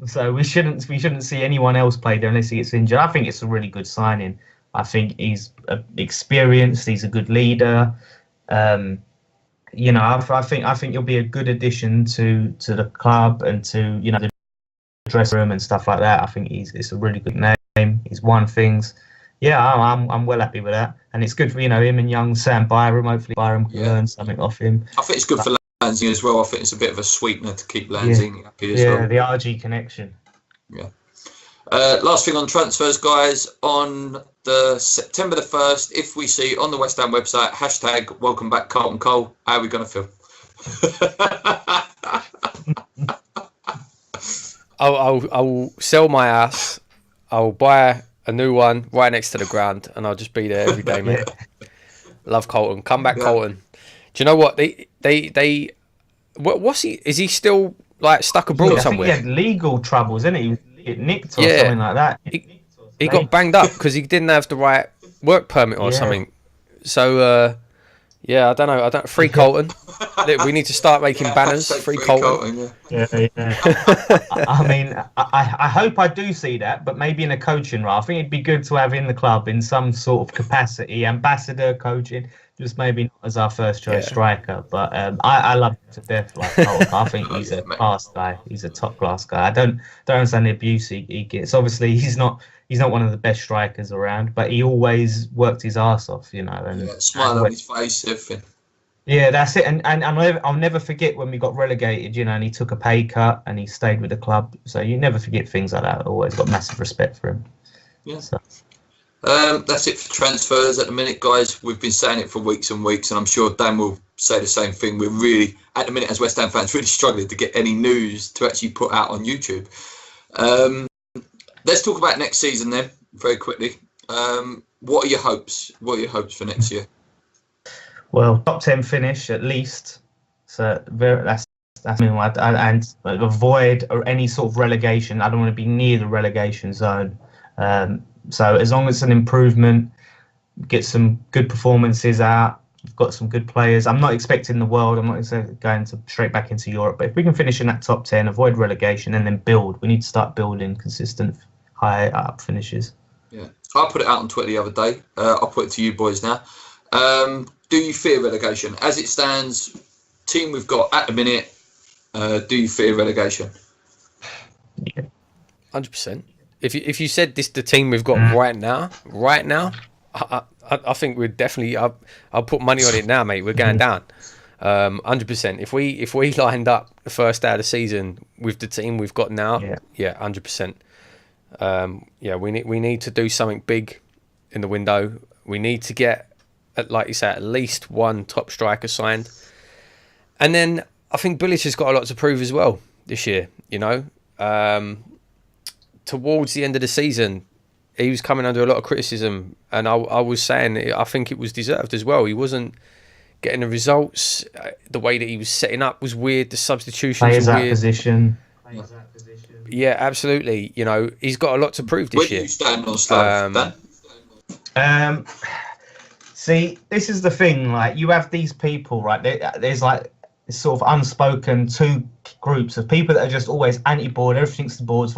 So we shouldn't see anyone else play there unless he gets injured. I think it's a really good signing. I think he's experienced. He's a good leader. I think he'll be a good addition to the club and to the dressing room and stuff like that. I think it's a really good name. He's won things. Yeah, I'm well happy with that, and it's good for him and young Sam Byram. Hopefully Byram can learn something off him. I think it's good for Lansing as well. I think it's a bit of a sweetener to keep Lansing happy as well. Yeah, the RG connection. Yeah. Last thing on transfers, guys. On the September the 1st, if we see on the West Ham website # welcome back Carlton Cole, how are we going to feel? I'll sell my house. I'll buy a new one right next to the ground, and I'll just be there every day, mate. Love Carlton. Come back, Carlton. Do you know what what's he? Is he still stuck abroad somewhere? I think he had legal troubles, didn't he? He got nicked or something like that. He got banged up because he didn't have the right work permit or something. So I don't know. Free Carlton. We need to start making banners. Free Carlton. Yeah. I mean, I hope I do see that, but maybe in a coaching role. I think it'd be good to have in the club in some sort of capacity, ambassador coaching. Just maybe not as our first choice striker, but I love him to death. Carlton. I think he's a class guy. He's a top class guy. I don't understand the abuse he gets. Obviously, he's not one of the best strikers around, but he always worked his arse off, And smile on his face, everything. Yeah, that's it. And I'll never forget when we got relegated, and he took a pay cut and he stayed with the club. So you never forget things like that. Always got massive respect for him. Yeah. So. That's it for transfers at the minute, guys. We've been saying it for weeks and weeks, and I'm sure Dan will say the same thing. We're really, at the minute, as West Ham fans, really struggling to get any news to actually put out on YouTube. Let's talk about next season then, very quickly. What are your hopes? What are your hopes for next year? Well, top 10 finish at least. So that's and avoid any sort of relegation. I don't want to be near the relegation zone. So as long as it's an improvement, get some good performances out. We've got some good players. I'm not expecting the world. I'm not going to straight back into Europe. But if we can finish in that top 10, avoid relegation, and then build, we need to start building consistent high up finishes. Yeah, I put it out on Twitter the other day. I'll put it to you boys now. Do you fear relegation? As it stands, team we've got at the minute, do you fear relegation? Yeah. 100%. If you said this the team we've got right now, I think we'd definitely. I'll put money on it now, mate. We're going down, 100%. If we lined up the first day of the season with the team we've got now, 100%. We need to do something big in the window. We need to get, like you say, at least one top striker signed, and then I think Bilic has got a lot to prove as well this year. Towards the end of the season, he was coming under a lot of criticism, and I was saying I think it was deserved as well. He wasn't getting the results. The way that he was setting up was weird. The substitutions were weird. Position. Yeah, absolutely. He's got a lot to prove this year. Where do you stand on Slav, Dan? See, this is the thing. You have these people, right? There's this sort of unspoken two groups of people that are just always anti-board. Everything's the board's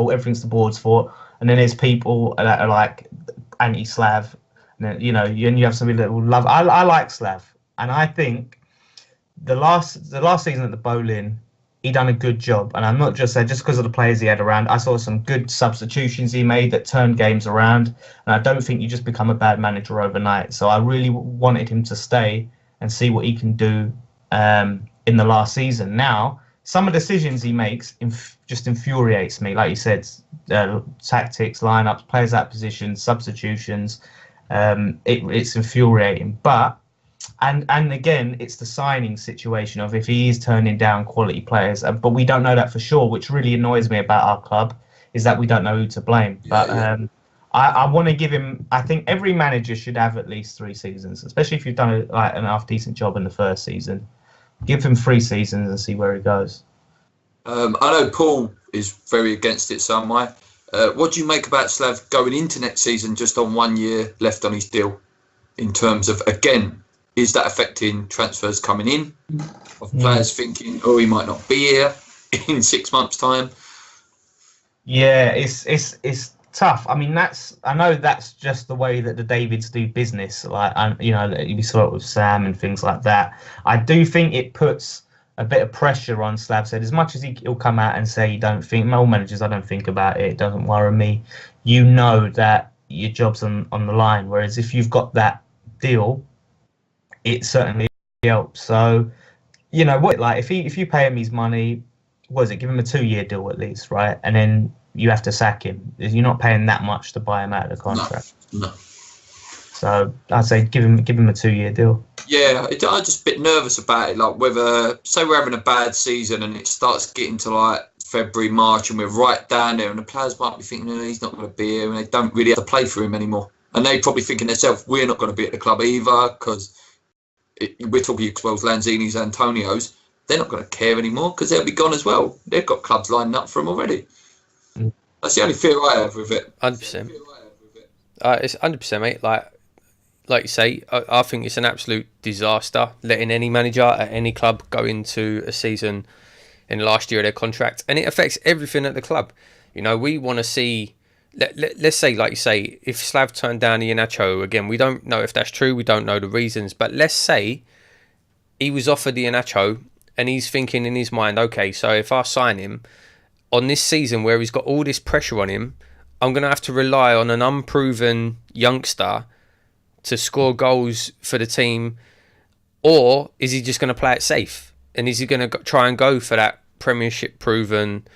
fault. And then there's people that are anti-Slav. And you have some people that will love. I like Slav, and I think the last season at the Bowling, he done a good job. And I'm not just saying just because of the players he had around. I saw some good substitutions he made that turned games around. And I don't think you just become a bad manager overnight. So I really wanted him to stay and see what he can do in the last season. Now, some of the decisions he makes just infuriates me. Like you said, tactics, lineups, players out position, substitutions. It's infuriating. But and again, it's the signing situation of if he is turning down quality players, but we don't know that for sure, which really annoys me about our club, is that we don't know who to blame. I want to give him. I think every manager should have at least 3 seasons, especially if you've done an half decent job in the first season. Give him 3 seasons and see where he goes. I know Paul is very against it, so am I. What do you make about Slav going into next season just on 1 year left on his deal? In terms of, again, is that affecting transfers coming in? Of players thinking, oh, he might not be here in 6 months' time? Yeah, it's tough. I mean, I know that's just the way that the Davids do business. Like, we saw it with Sam and things like that. I do think it puts a bit of pressure on Slav. Said as much as he'll come out and say, "Don't think." My old managers, I don't think about it. It doesn't worry me. You know that your job's on the line. Whereas if you've got that deal, it certainly helps. So, what? Like, if you pay him his money, what is it? Give him a 2-year deal at least, right? And then you have to sack him. You're not paying that much to buy him out of the contract. No. So I'd say give him a 2-year deal. Yeah, I'm just a bit nervous about it. Like whether, say we're having a bad season and it starts getting to like February, March, and we're right down there, and the players might be thinking, oh, he's not going to be here, and they don't really have to play for him anymore. And they probably thinking themselves, we're not going to be at the club either, because we're talking Wells, Lanzini's, Antonios. They're not going to care anymore because they'll be gone as well. They've got clubs lined up for them already. That's the only fear I have with it. 100%. It's 100%, mate. Like you say, I think it's an absolute disaster letting any manager at any club go into a season in the last year of their contract, and it affects everything at the club. We want to see. Let's say, like you say, if Slav turned down Iheanacho again, we don't know if that's true. We don't know the reasons, but let's say he was offered Iheanacho and he's thinking in his mind, okay, so if I sign him on this season where he's got all this pressure on him, I'm going to have to rely on an unproven youngster to score goals for the team, or is he just going to play it safe? And is he going to try and go for that Premiership proven,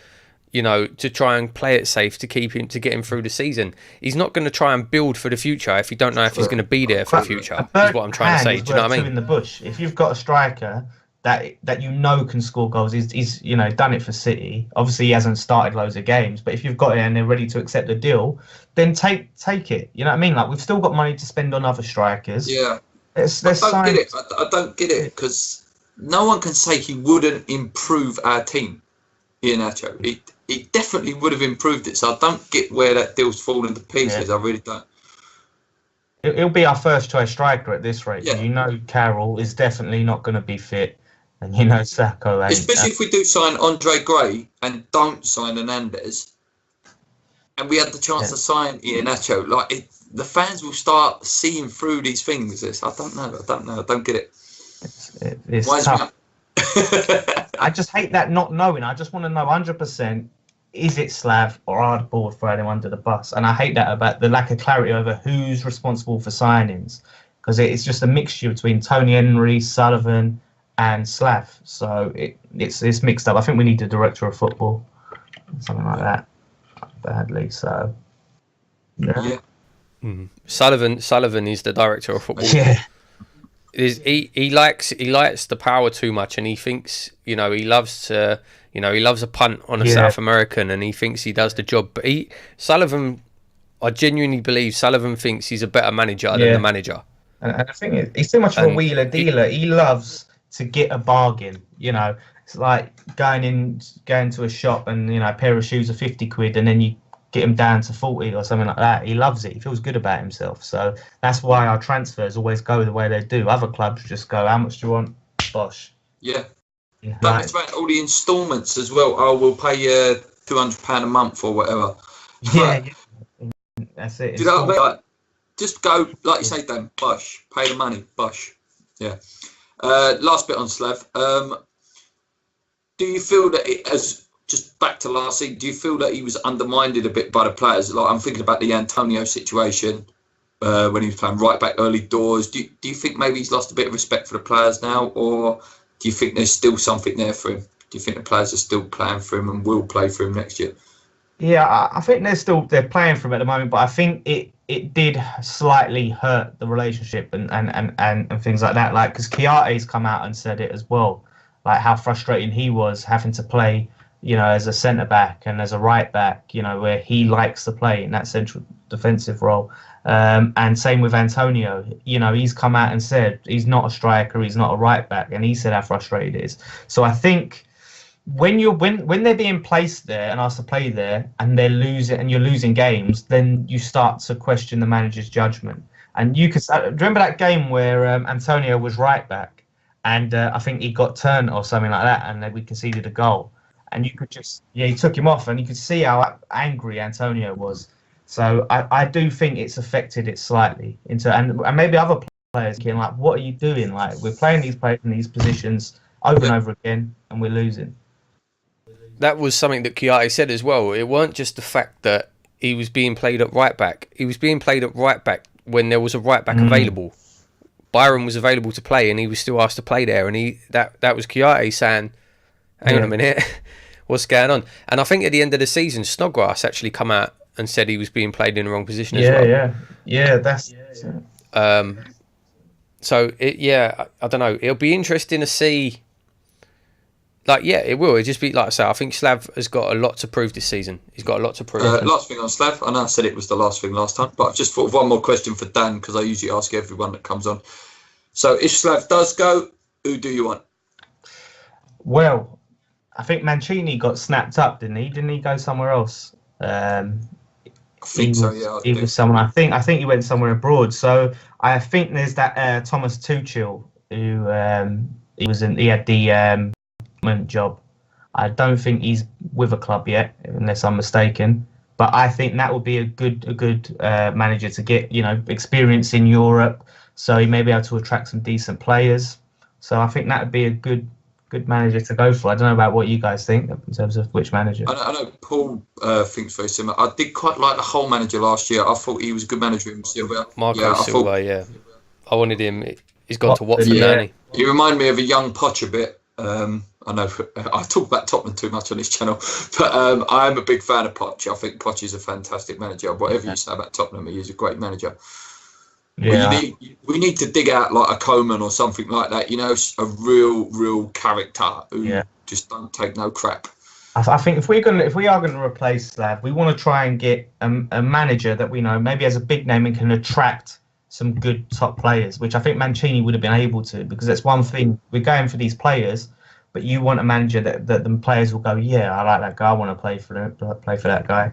to try and play it safe to keep him, to get him through the season? He's not going to try and build for the future if you don't know if he's going to be there for the future. Is what I'm trying to say. Do you know what I mean? In the bush, if you've got a striker that can score goals, he's done it for City. Obviously, he hasn't started loads of games, but if you've got it and they're ready to accept the deal, then take it. You know what I mean? Like, we've still got money to spend on other strikers. Yeah. I don't get it because no one can say he wouldn't improve our team. Iheanacho, he definitely would have improved it. So I don't get where that deal's fallen to pieces. Yeah. I really don't. He'll be our first choice striker at this rate. Yeah. Carroll is definitely not going to be fit. And Sacco. Especially if we do sign Andre Gray and don't sign Hernandez, and we had the chance to sign Iheanacho, the fans will start seeing through these things. I don't know. I don't get it. It's tough. I just hate that not knowing. I just want to know 100%, is it Slav or are the board throwing him under the bus? And I hate that about the lack of clarity over who's responsible for signings, because it's just a mixture between Tony Henry, Sullivan, and Slav. So it's mixed up. I think we need a director of football, something like that, badly. So yeah. Sullivan is the director of football. Yeah. He likes the power too much, and he thinks he loves a punt on a South American, and he thinks he does the job. But I genuinely believe Sullivan thinks he's a better manager than the manager. And I think he's too much of a wheeler dealer. He loves to get a bargain. It's like going to a shop and a pair of shoes are 50 quid, and then you get him down to 40 or something like that. He loves it. He feels good about himself. So that's why our transfers always go the way they do. Other clubs just go, how much do you want? Bosh. Yeah. Don't expect all the instalments as well. Oh, we'll pay you £200 a month or whatever. Yeah. That's it. Do you know what I mean? Just go, like you say, Dan, bosh. Pay the money, bosh. Yeah. Last bit on Slav. Do you feel that just back to last season, do you feel that he was undermined a bit by the players? Like, I'm thinking about the Antonio situation when he was playing right back early doors. Do you think maybe he's lost a bit of respect for the players now, or do you think there's still something there for him? Do you think the players are still playing for him and will play for him next year? Yeah, I think they're playing for him at the moment, but I think it did slightly hurt the relationship and things like that. Like, because Kiarte's come out and said it as well, like how frustrating he was having to play, as a centre back and as a right back, where he likes to play in that central defensive role. And same with Antonio. He's come out and said he's not a striker, he's not a right back, and he said how frustrated he is. So I think when they're being placed there and asked to play there and they're losing and you're losing games, then you start to question the manager's judgment. And you could remember that game where Antonio was right back and I think he got turned or something like that, and then we conceded a goal. And you could he took him off, and you could see how angry Antonio was. So I do think it's affected it slightly and maybe other players getting like, what are you doing? Like, we're playing these players in these positions over and over again, and we're losing. That was something that Chiarte said as well. It weren't just the fact that he was being played at right back. He was being played at right back when there was a right back available. Byron was available to play, and he was still asked to play there. And that was Chiarte saying, "Hang on a minute, what's going on?" And I think at the end of the season, Snodgrass actually come out and said he was being played in the wrong position as well. Yeah. That's. So I don't know. It'll be interesting to see. Like, it will. It'll just be like I say. I think Slav has got a lot to prove this season. He's got a lot to prove. Last thing on Slav. I know I said it was the last thing last time, but I've just thought of one more question for Dan, because I usually ask everyone that comes on. So if Slav does go, who do you want? Well, I think Mancini got snapped up, didn't he? Didn't he go somewhere else? I think so. Yeah, he was someone. I think he went somewhere abroad. So I think there's that Thomas Tuchel who he had the job. I don't think he's with a club yet, unless I'm mistaken. But I think that would be a good manager to get, experience in Europe, so he may be able to attract some decent players. So I think that would be a good manager to go for. I don't know about what you guys think in terms of which manager. I know Paul thinks very similar. I did quite like the whole manager last year. I thought he was a good manager himself. Marco Silva, I wanted him. He's gone to Watford, hasn't he? He reminded me of a young Poch a bit. I know I talk about Tottenham too much on this channel, but I am a big fan of Poch. I think Poch is a fantastic manager. Whatever you say about Tottenham, he is a great manager. Yeah. We need to dig out like a Coleman or something like that, a real character who just don't take no crap. I think if we are going to replace Slav, we want to try and get a manager that we know maybe has a big name and can attract some good top players, which I think Mancini would have been able to, because that's one thing. We're going for these players, but you want a manager that the players will go, yeah, I like that guy, I want to play for that guy.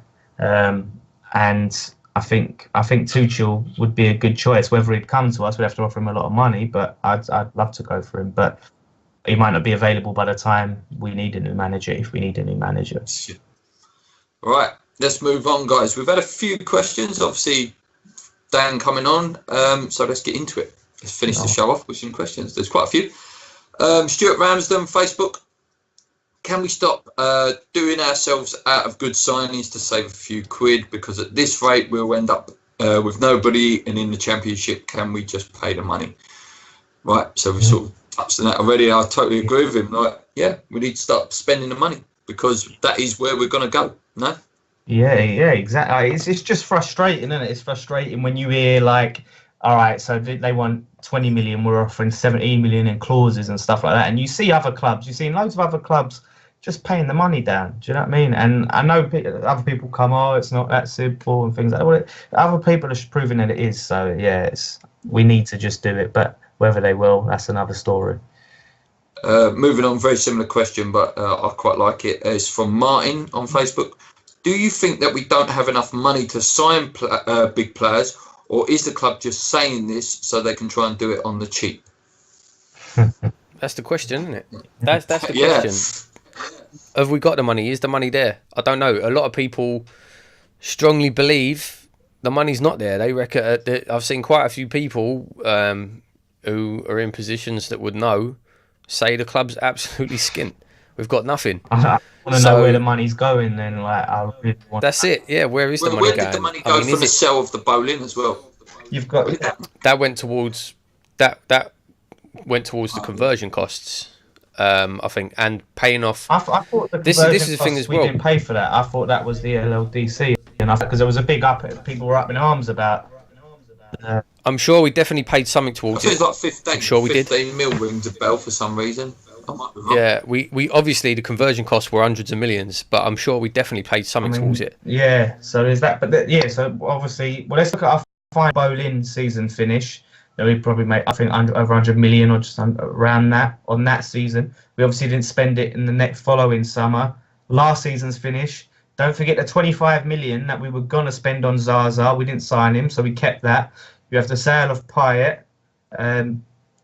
And I think Tuchel would be a good choice. Whether he'd come to us, we'd have to offer him a lot of money, but I'd love to go for him. But he might not be available by the time we need a new manager, if we need a new manager. All right, let's move on, guys. We've had a few questions, obviously Dan coming on, so let's get into it. Let's finish the show off with some questions. There's quite a few. Stuart Ramsden, Facebook. Can we stop doing ourselves out of good signings to save a few quid? Because at this rate, we'll end up with nobody, and in the Championship, can we just pay the money? Right, so we sort of touched on that already. I totally agree with him. Like, we need to start spending the money, because that is where we're going to go. No? Yeah, exactly. It's just frustrating, isn't it? It's frustrating when you hear like, all right, so they want 20 million, we're offering 17 million in clauses and stuff like that. And you see other clubs, you've seen loads of other clubs just paying the money down. Do you know what I mean? And I know other people come, it's not that simple and things like that. Well, other people are proving that it is. So, we need to just do it. But whether they will, that's another story. Moving on, very similar question, but I quite like it. It's from Martin on Facebook. Do you think that we don't have enough money to sign big players, or is the club just saying this so they can try and do it on the cheap? That's the question, isn't it? That's the question. Have we got the money? Is the money there? I don't know. A lot of people strongly believe the money's not there. They reckon. I've seen quite a few people who are in positions that would know say the club's absolutely skint. We've got nothing. I want to know where the money's going. Then, I really want. That's it. Yeah, where is the money going? Where did the money go from the sale of the bowling as well? You've got that went towards that went towards the conversion costs. I think, and paying off. I thought the This conversion is the thing costs, as we well. didn't pay for that. I thought that was the LLDC, and because there was a big people were up in arms about. I'm sure we definitely paid something I towards think it. it's like 15. I'm sure we did. 15 mil rings a bell for some reason. I might be wrong. Yeah, we obviously the conversion costs were hundreds of millions, but I'm sure we definitely paid something towards it. Yeah, so there's that. But yeah, so obviously, well, let's look at our final bowling season finish. We probably made, I think, over 100 million or just around that on that season. We obviously didn't spend it in the next following summer. Last season's finish. Don't forget the 25 million that we were gonna spend on Zaza. We didn't sign him, so we kept that. You have the sale of Payet.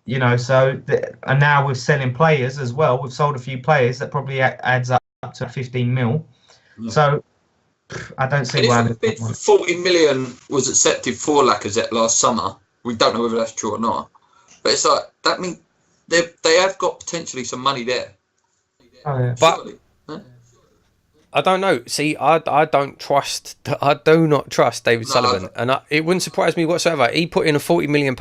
You know, so and now we're selling players as well. We've sold a few players that probably adds up to 15 mil. Yeah. So I don't see why. The bid for 40 million was accepted for Lacazette last summer. We don't know whether that's true or not, but it's like that means they have got potentially some money there. Oh, yeah. But I don't know. See, I don't trust. I do not trust David Sullivan, and it wouldn't surprise me whatsoever. He put in a £40 million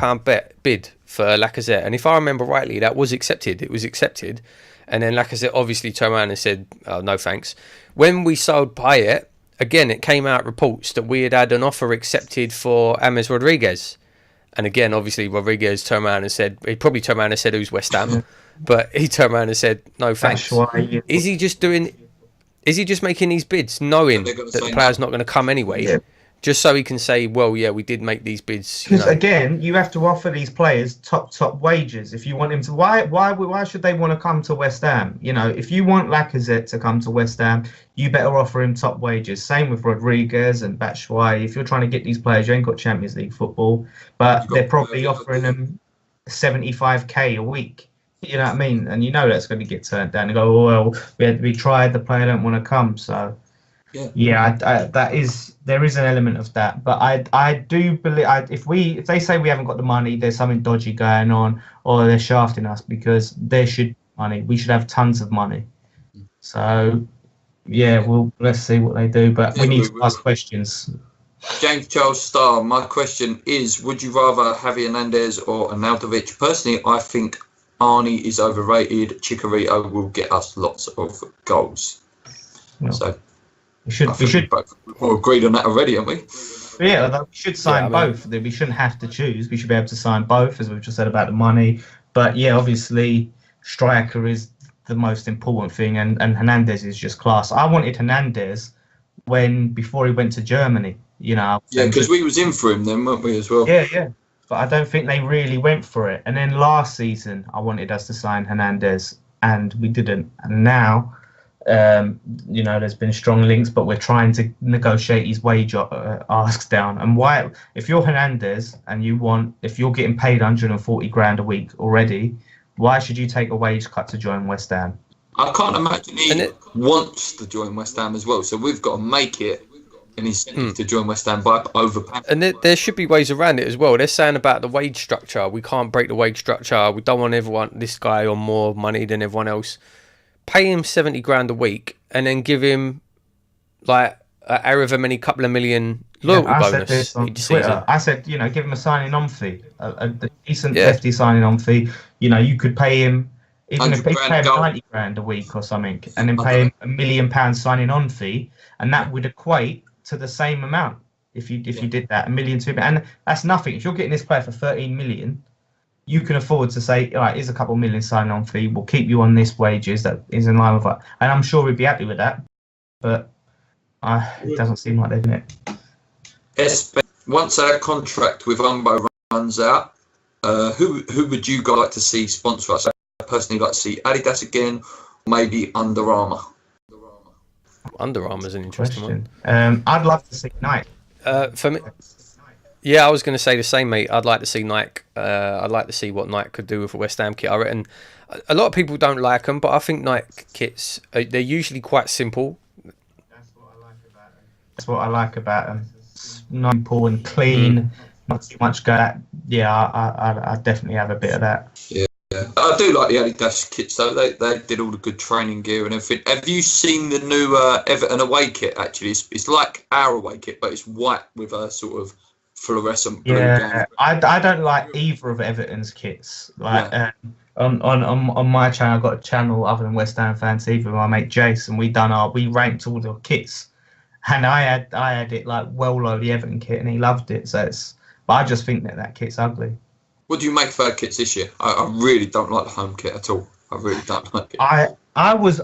bid for Lacazette, and if I remember rightly, that was accepted. It was accepted, and then Lacazette obviously turned around and said, oh, "No, thanks." When we sold Payet, again, it came out reports that we had an offer accepted for James Rodriguez, and again, obviously, Rodriguez turned around and said, he probably turned around and said, "Who's West Ham?" But he turned around and said, "No, thanks." Is he just doing? Is he just making these bids knowing that the player's not going to come anyway, just so he can say, well, yeah, we did make these bids? Because again, you have to offer these players top wages if you want him to. Why should they want to come to West Ham? You know, if you want Lacazette to come to West Ham, you better offer him top wages. Same with Rodriguez and Batshuayi. If you're trying to get these players, you ain't got Champions League football, but they're probably offering them 75k a week. You know what I mean? And you know that's going to get turned down. And go, oh, well, we tried. The player don't want to come. So, there is an element of that. But I do believe if they say we haven't got the money, there's something dodgy going on, or they're shafting us because there should be money. We should have tons of money. So, yeah, let's see what they do. But we need to ask questions. James Charles Starr, my question is: would you rather Javi Hernandez or Arnautovic? Personally, I think Arnie is overrated. Chicharito will get us lots of goals. No. So we should both agreed on that already, haven't we? Yeah, we should sign both. We shouldn't have to choose. We should be able to sign both, as we've just said about the money. But yeah, obviously, striker is the most important thing, and Hernandez is just class. I wanted Hernandez before he went to Germany. You know. Yeah, because we was in for him then, weren't we, as well? Yeah. But I don't think they really went for it. And then last season, I wanted us to sign Hernandez, and we didn't. And now, there's been strong links, but we're trying to negotiate his wage asks down. And why, if you're Hernandez and if you're getting paid 140 grand a week already, why should you take a wage cut to join West Ham? I can't imagine he wants to join West Ham as well. So we've got to make it an incentive to join West Ham by overpaying. And there should be ways around it as well. They're saying about the wage structure. We can't break the wage structure. We don't want this guy on more money than everyone else. Pay him 70 grand a week and then give him like however many couple of million loyalty bonus. Said this on Twitter. I said, give him a signing on fee, a decent hefty signing on fee. You could pay him, even if he pay him 90 grand a week or something, and then pay him £1 million signing on fee, and that would equate to the same amount if you did that, 1 million, 2 million, and that's nothing. If you're getting this player for 13 million, you can afford to say, all right, here's a couple million sign-on fee. We'll keep you on this wages that is in line with that, and I'm sure we'd be happy with that. But it doesn't seem like they're doing it. Once our contract with Umbo runs out, who would you guys like to see sponsor us? I personally like to see Adidas again, maybe Under Armour. Under Armour's an interesting one. I'd love to see Nike. For me, yeah, I was going to say the same, mate. I'd like to see Nike. I'd like to see what Nike could do with a West Ham kit. I reckon a lot of people don't like them, but I think Nike kits, they're usually quite simple. That's what I like about them. Simple and clean, not too much go at. Yeah, I definitely have a bit of that. Yeah. I do like the Adidas kits though. They did all the good training gear and everything. Have you seen the new Everton away kit? Actually, it's like our away kit, but it's white with a sort of fluorescent blue. Yeah, I don't like either of Everton's kits. On my channel, I've got a channel other than West Ham Fan TV with my mate Jace, and we ranked all the kits, and I had it like well the Everton kit, and he loved it. But I just think that kit's ugly. What do you make of our kits this year? I really don't like the home kit at all. I really don't like it. I was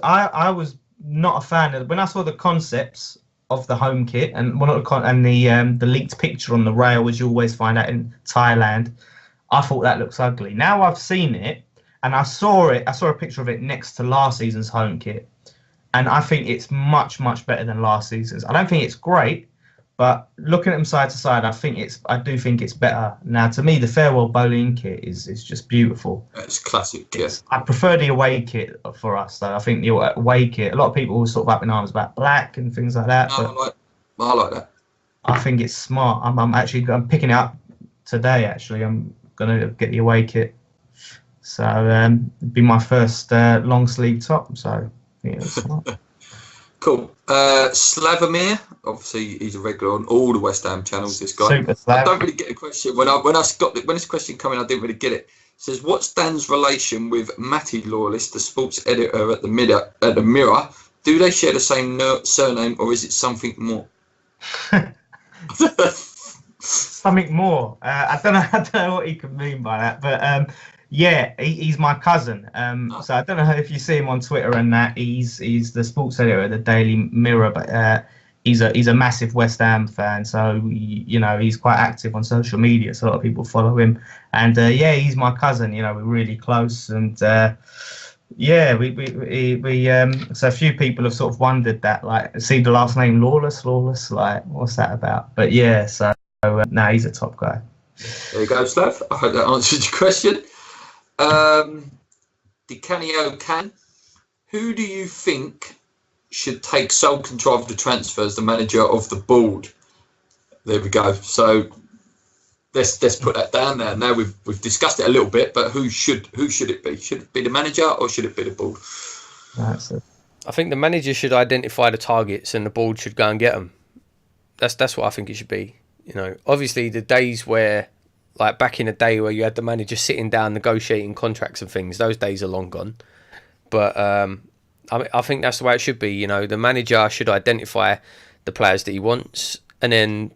not a fan of when I saw the concepts of the home kit and the leaked picture on the rail, as you always find out in Thailand. I thought that looks ugly. Now I've seen it, and I saw a picture of it next to last season's home kit, and I think it's much better than last season's. I don't think it's great, but looking at them side to side, I do think it's better. Now, to me, the Farewell Bowling kit is just beautiful. It's classic, yes. I prefer the away kit for us, though. I think the away kit, a lot of people were sort of up in arms about black and things like that. No, I like that. I think it's smart. I'm picking it up today, actually. I'm going to get the away kit. So it'd be my first long sleeve top. So, yeah, it's smart. Cool. Slavomir, obviously he's a regular on all the West Ham channels. This guy. Super Slav. I don't really get the question. When this question came in, I didn't really get it. It says, what's Dan's relation with Matty Lawless, the sports editor at the Mirror? Do they share the same surname, or is it something more? Something more. I don't know what he could mean by that, but yeah, he's my cousin. So I don't know if you see him on Twitter and that. He's the sports editor at the Daily Mirror, but he's a massive West Ham fan. So he's quite active on social media. So a lot of people follow him, and yeah, he's my cousin. We're really close, and yeah, we so a few people have sort of wondered that, like, see the last name Lawless, like, what's that about? But yeah, so now he's a top guy. There you go, Slav. I hope that answered your question. DiCanio Can, who do you think should take sole control of the transfers, the manager of the board? There we go. So let's put that down there. Now we've discussed it a little bit, but who should it be? Should it be the manager or should it be the board? That's it. I think the manager should identify the targets and the board should go and get them. That's what I think it should be. Obviously the days where, like back in the day where you had the manager sitting down negotiating contracts and things, those days are long gone. But I think that's the way it should be. The manager should identify the players that he wants, and then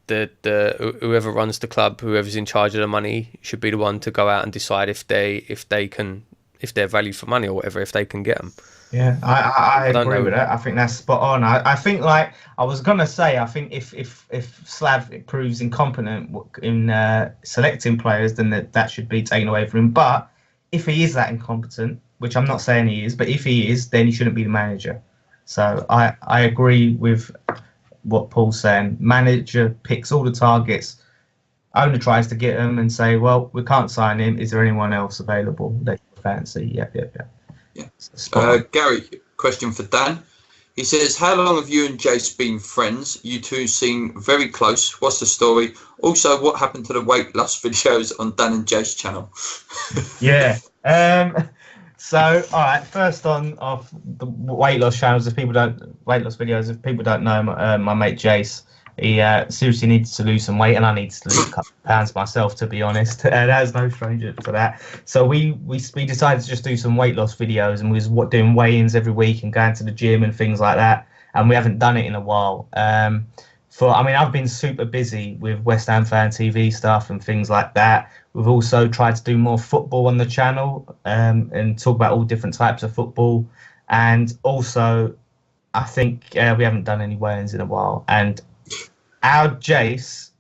the whoever runs the club, whoever's in charge of the money, should be the one to go out and decide if they're value for money or whatever, if they can get them. Yeah, I agree with that. I think that's spot on. I think, like I was gonna say, I think if Slav proves incompetent in selecting players, then that should be taken away from him. But if he is that incompetent, which I'm not saying he is, but if he is, then he shouldn't be the manager. So I agree with what Paul's saying. Manager picks all the targets, owner tries to get them and say, well, we can't sign him. Is there anyone else available that you fancy? Yeah. Gary, question for Dan. He says, how long have you and Jace been friends? You two seem very close. What's the story? Also, what happened to the weight loss videos on Dan and Jace's channel? Yeah. So, all right. First off the weight loss channels. Weight loss videos. If people don't know, my mate Jace, he seriously needs to lose some weight, and I need to lose a couple of pounds myself, to be honest. There's no stranger to that. So we decided to just do some weight loss videos, and we was doing weigh-ins every week and going to the gym and things like that. And we haven't done it in a while. I've been super busy with West Ham Fan TV stuff and things like that. We've also tried to do more football on the channel and talk about all different types of football. And also, I think we haven't done any weigh-ins in a while. And our Jace,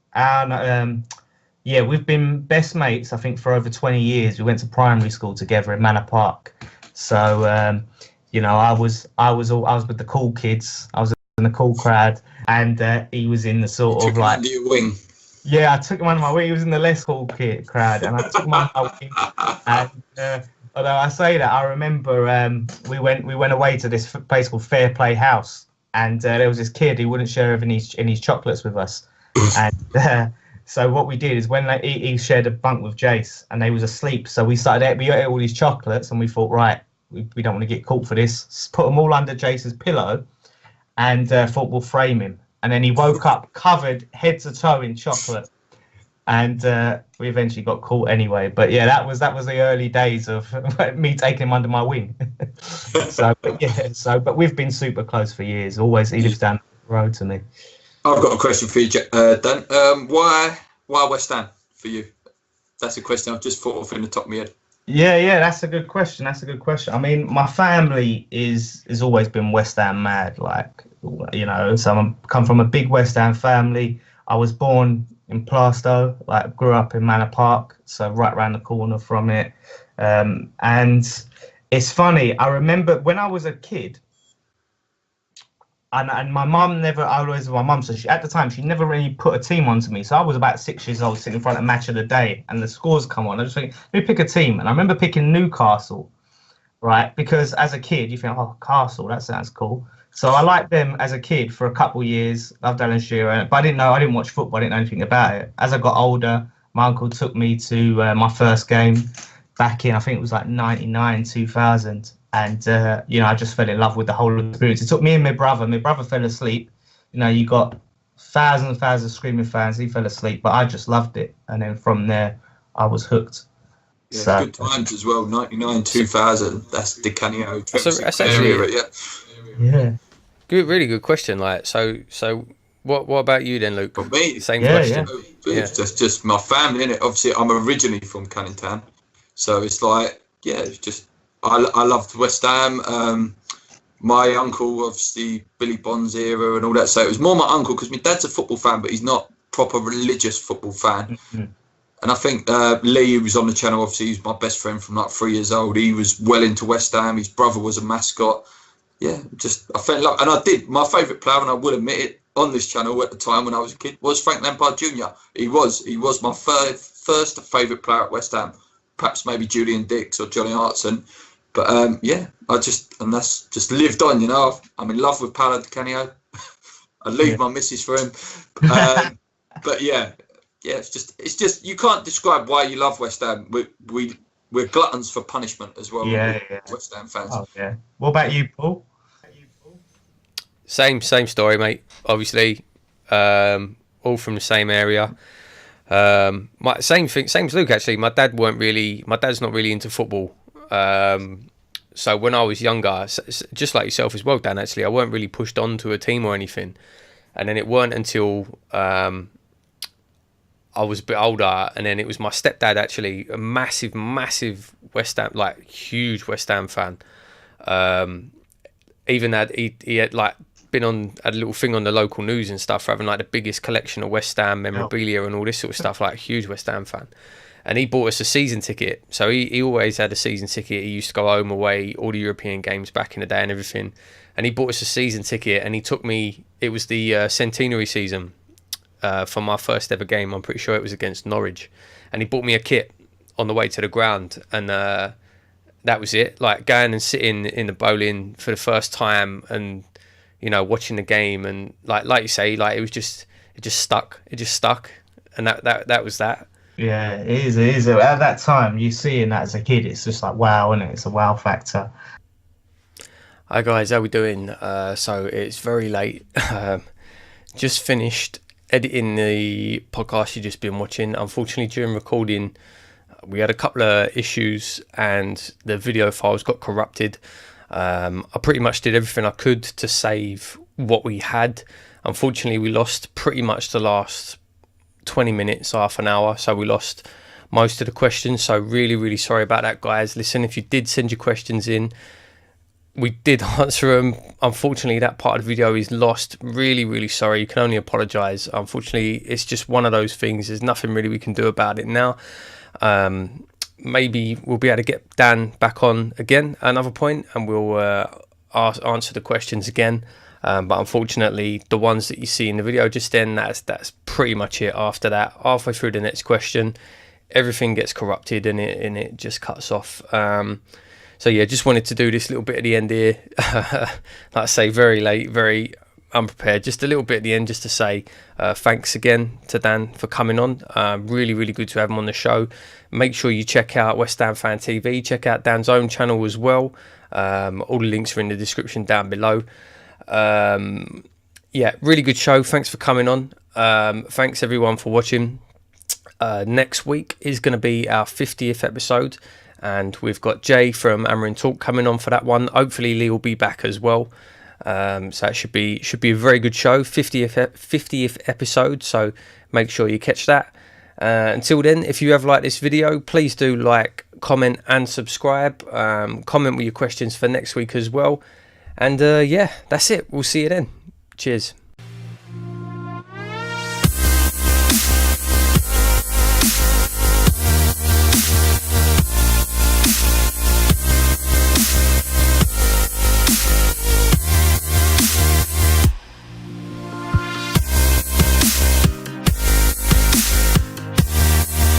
we've been best mates, I think, for over 20 years. We went to primary school together in Manor Park. So, I was with the cool kids. I was in the cool crowd, and he was in the sort of like your wing. Yeah, I took him under my wing. He was in the less cool crowd, and I took him under my wing. And although I say that, I remember we went away to this place called Fair Play House. And there was this kid who wouldn't share any his chocolates with us. And so what we did is when he shared a bunk with Jace and they was asleep. So we ate all these chocolates and we thought, right, we don't want to get caught for this. Put them all under Jace's pillow and thought we'll frame him. And then he woke up covered head to toe in chocolate. and we eventually got caught anyway. But yeah, that was the early days of me taking him under my wing. But we've been super close for years. Always, he lives down the road to me. I've got a question for you, Dan. Why West Ham for you? That's a question I've just thought of in the top of my head. Yeah, that's a good question. I mean, my family has always been West Ham mad, like, you know. So I come from a big West Ham family. I was born in Plaistow, like grew up in Manor Park, so right around the corner from it. And it's funny. I remember when I was a kid. And my mum so at the time, she never really put a team onto me. So I was about 6 years old, sitting in front of Match of the Day, and the scores come on. I just think, let me pick a team. And I remember picking Newcastle, right? Because as a kid, you think, oh, Castle, that sounds cool. So I liked them as a kid for a couple of years. Loved Alan Shearer, but I didn't watch football. I didn't know anything about it. As I got older, my uncle took me to my first game back in, I think it was like 99, 2000. And, I just fell in love with the whole experience. It took me and my brother. My brother fell asleep. You know, you got thousands and thousands of screaming fans. He fell asleep, but I just loved it. And then from there, I was hooked. Yeah, so, good times as well. 99, 2000. That's the Canio. That's actually, yeah. Good, really good question. Like, so what about you then, Luke? For me, same question. Yeah. It's just my family, innit? Obviously, I'm originally from Canning Town, so it's like, yeah, it's just. I loved West Ham. My uncle, obviously, Billy Bonds era and all that. So it was more my uncle, because my dad's a football fan, but he's not proper religious football fan. Mm-hmm. And I think Lee, who was on the channel, obviously, he's my best friend from like 3 years old. He was well into West Ham. His brother was a mascot. Yeah, I fell in love. And I did. My favourite player, and I will admit it, on this channel at the time when I was a kid, was Frank Lampard Jr. He was my first favourite player at West Ham. Perhaps maybe Julian Dix or Johnny Hartson. But that's just lived on, you know. I'm in love with Paolo Di Canio. I leave my missus for him. But it's just you can't describe why you love West Ham. We're gluttons for punishment as well. Yeah. West Ham fans. Oh, yeah. What about you, Paul? Same story, mate. Obviously, all from the same area. Same as Luke. Actually, my dad's not really into football. So when I was younger, just like yourself as well, Dan, actually, I weren't really pushed onto a team or anything. And then it weren't until I was a bit older, and then it was my stepdad, actually, a massive West Ham, like huge West Ham fan. Even that he had like had a little thing on the local news and stuff for having like the biggest collection of West Ham memorabilia and all this sort of stuff, like a huge West Ham fan. And he bought us a season ticket. So he always had a season ticket. He used to go home away, all the European games back in the day and everything. And he bought us a season ticket, and he took me, it was the centenary season for my first ever game. I'm pretty sure it was against Norwich. And he bought me a kit on the way to the ground. And that was it. Like going and sitting in the bowling for the first time and, you know, watching the game. And like you say, like it just stuck. It just stuck. And that was that. Yeah, it is. At that time, you seeing that as a kid, it's just like wow, isn't it? It's a wow factor. Hi guys, how we doing? So it's very late. Just finished editing the podcast you've just been watching. Unfortunately, during recording, we had a couple of issues and the video files got corrupted. I pretty much did everything I could to save what we had. Unfortunately, we lost pretty much the last 20 minutes, half an hour, so we lost most of the questions. So really sorry about that, guys. Listen, if you did send your questions in, we did answer them. Unfortunately, that part of the video is lost. Really sorry. You can only apologize. Unfortunately, it's just one of those things. There's nothing really we can do about it now. Maybe we'll be able to get Dan back on again at another point, and we'll answer the questions again. But unfortunately, the ones that you see in the video just then, that's pretty much it. After that, halfway through the next question, everything gets corrupted and it just cuts off. So yeah, just wanted to do this little bit at the end here. Like I say, very late, very unprepared. Just a little bit at the end, just to say thanks again to Dan for coming on. Really good to have him on the show. Make sure you check out West Ham Fan TV. Check out Dan's own channel as well. All the links are in the description down below. Yeah, really good show. Thanks for coming on. Thanks everyone for watching. next week is going to be our 50th episode, and we've got Jay from Amarin Talk coming on for that one. Hopefully Lee will be back as well. So it should be a very good show, 50th episode, so make sure you catch that. Until then, if you have liked this video, please do like, comment and subscribe. Comment with your questions for next week as well. And yeah, that's it. We'll see you then. Cheers.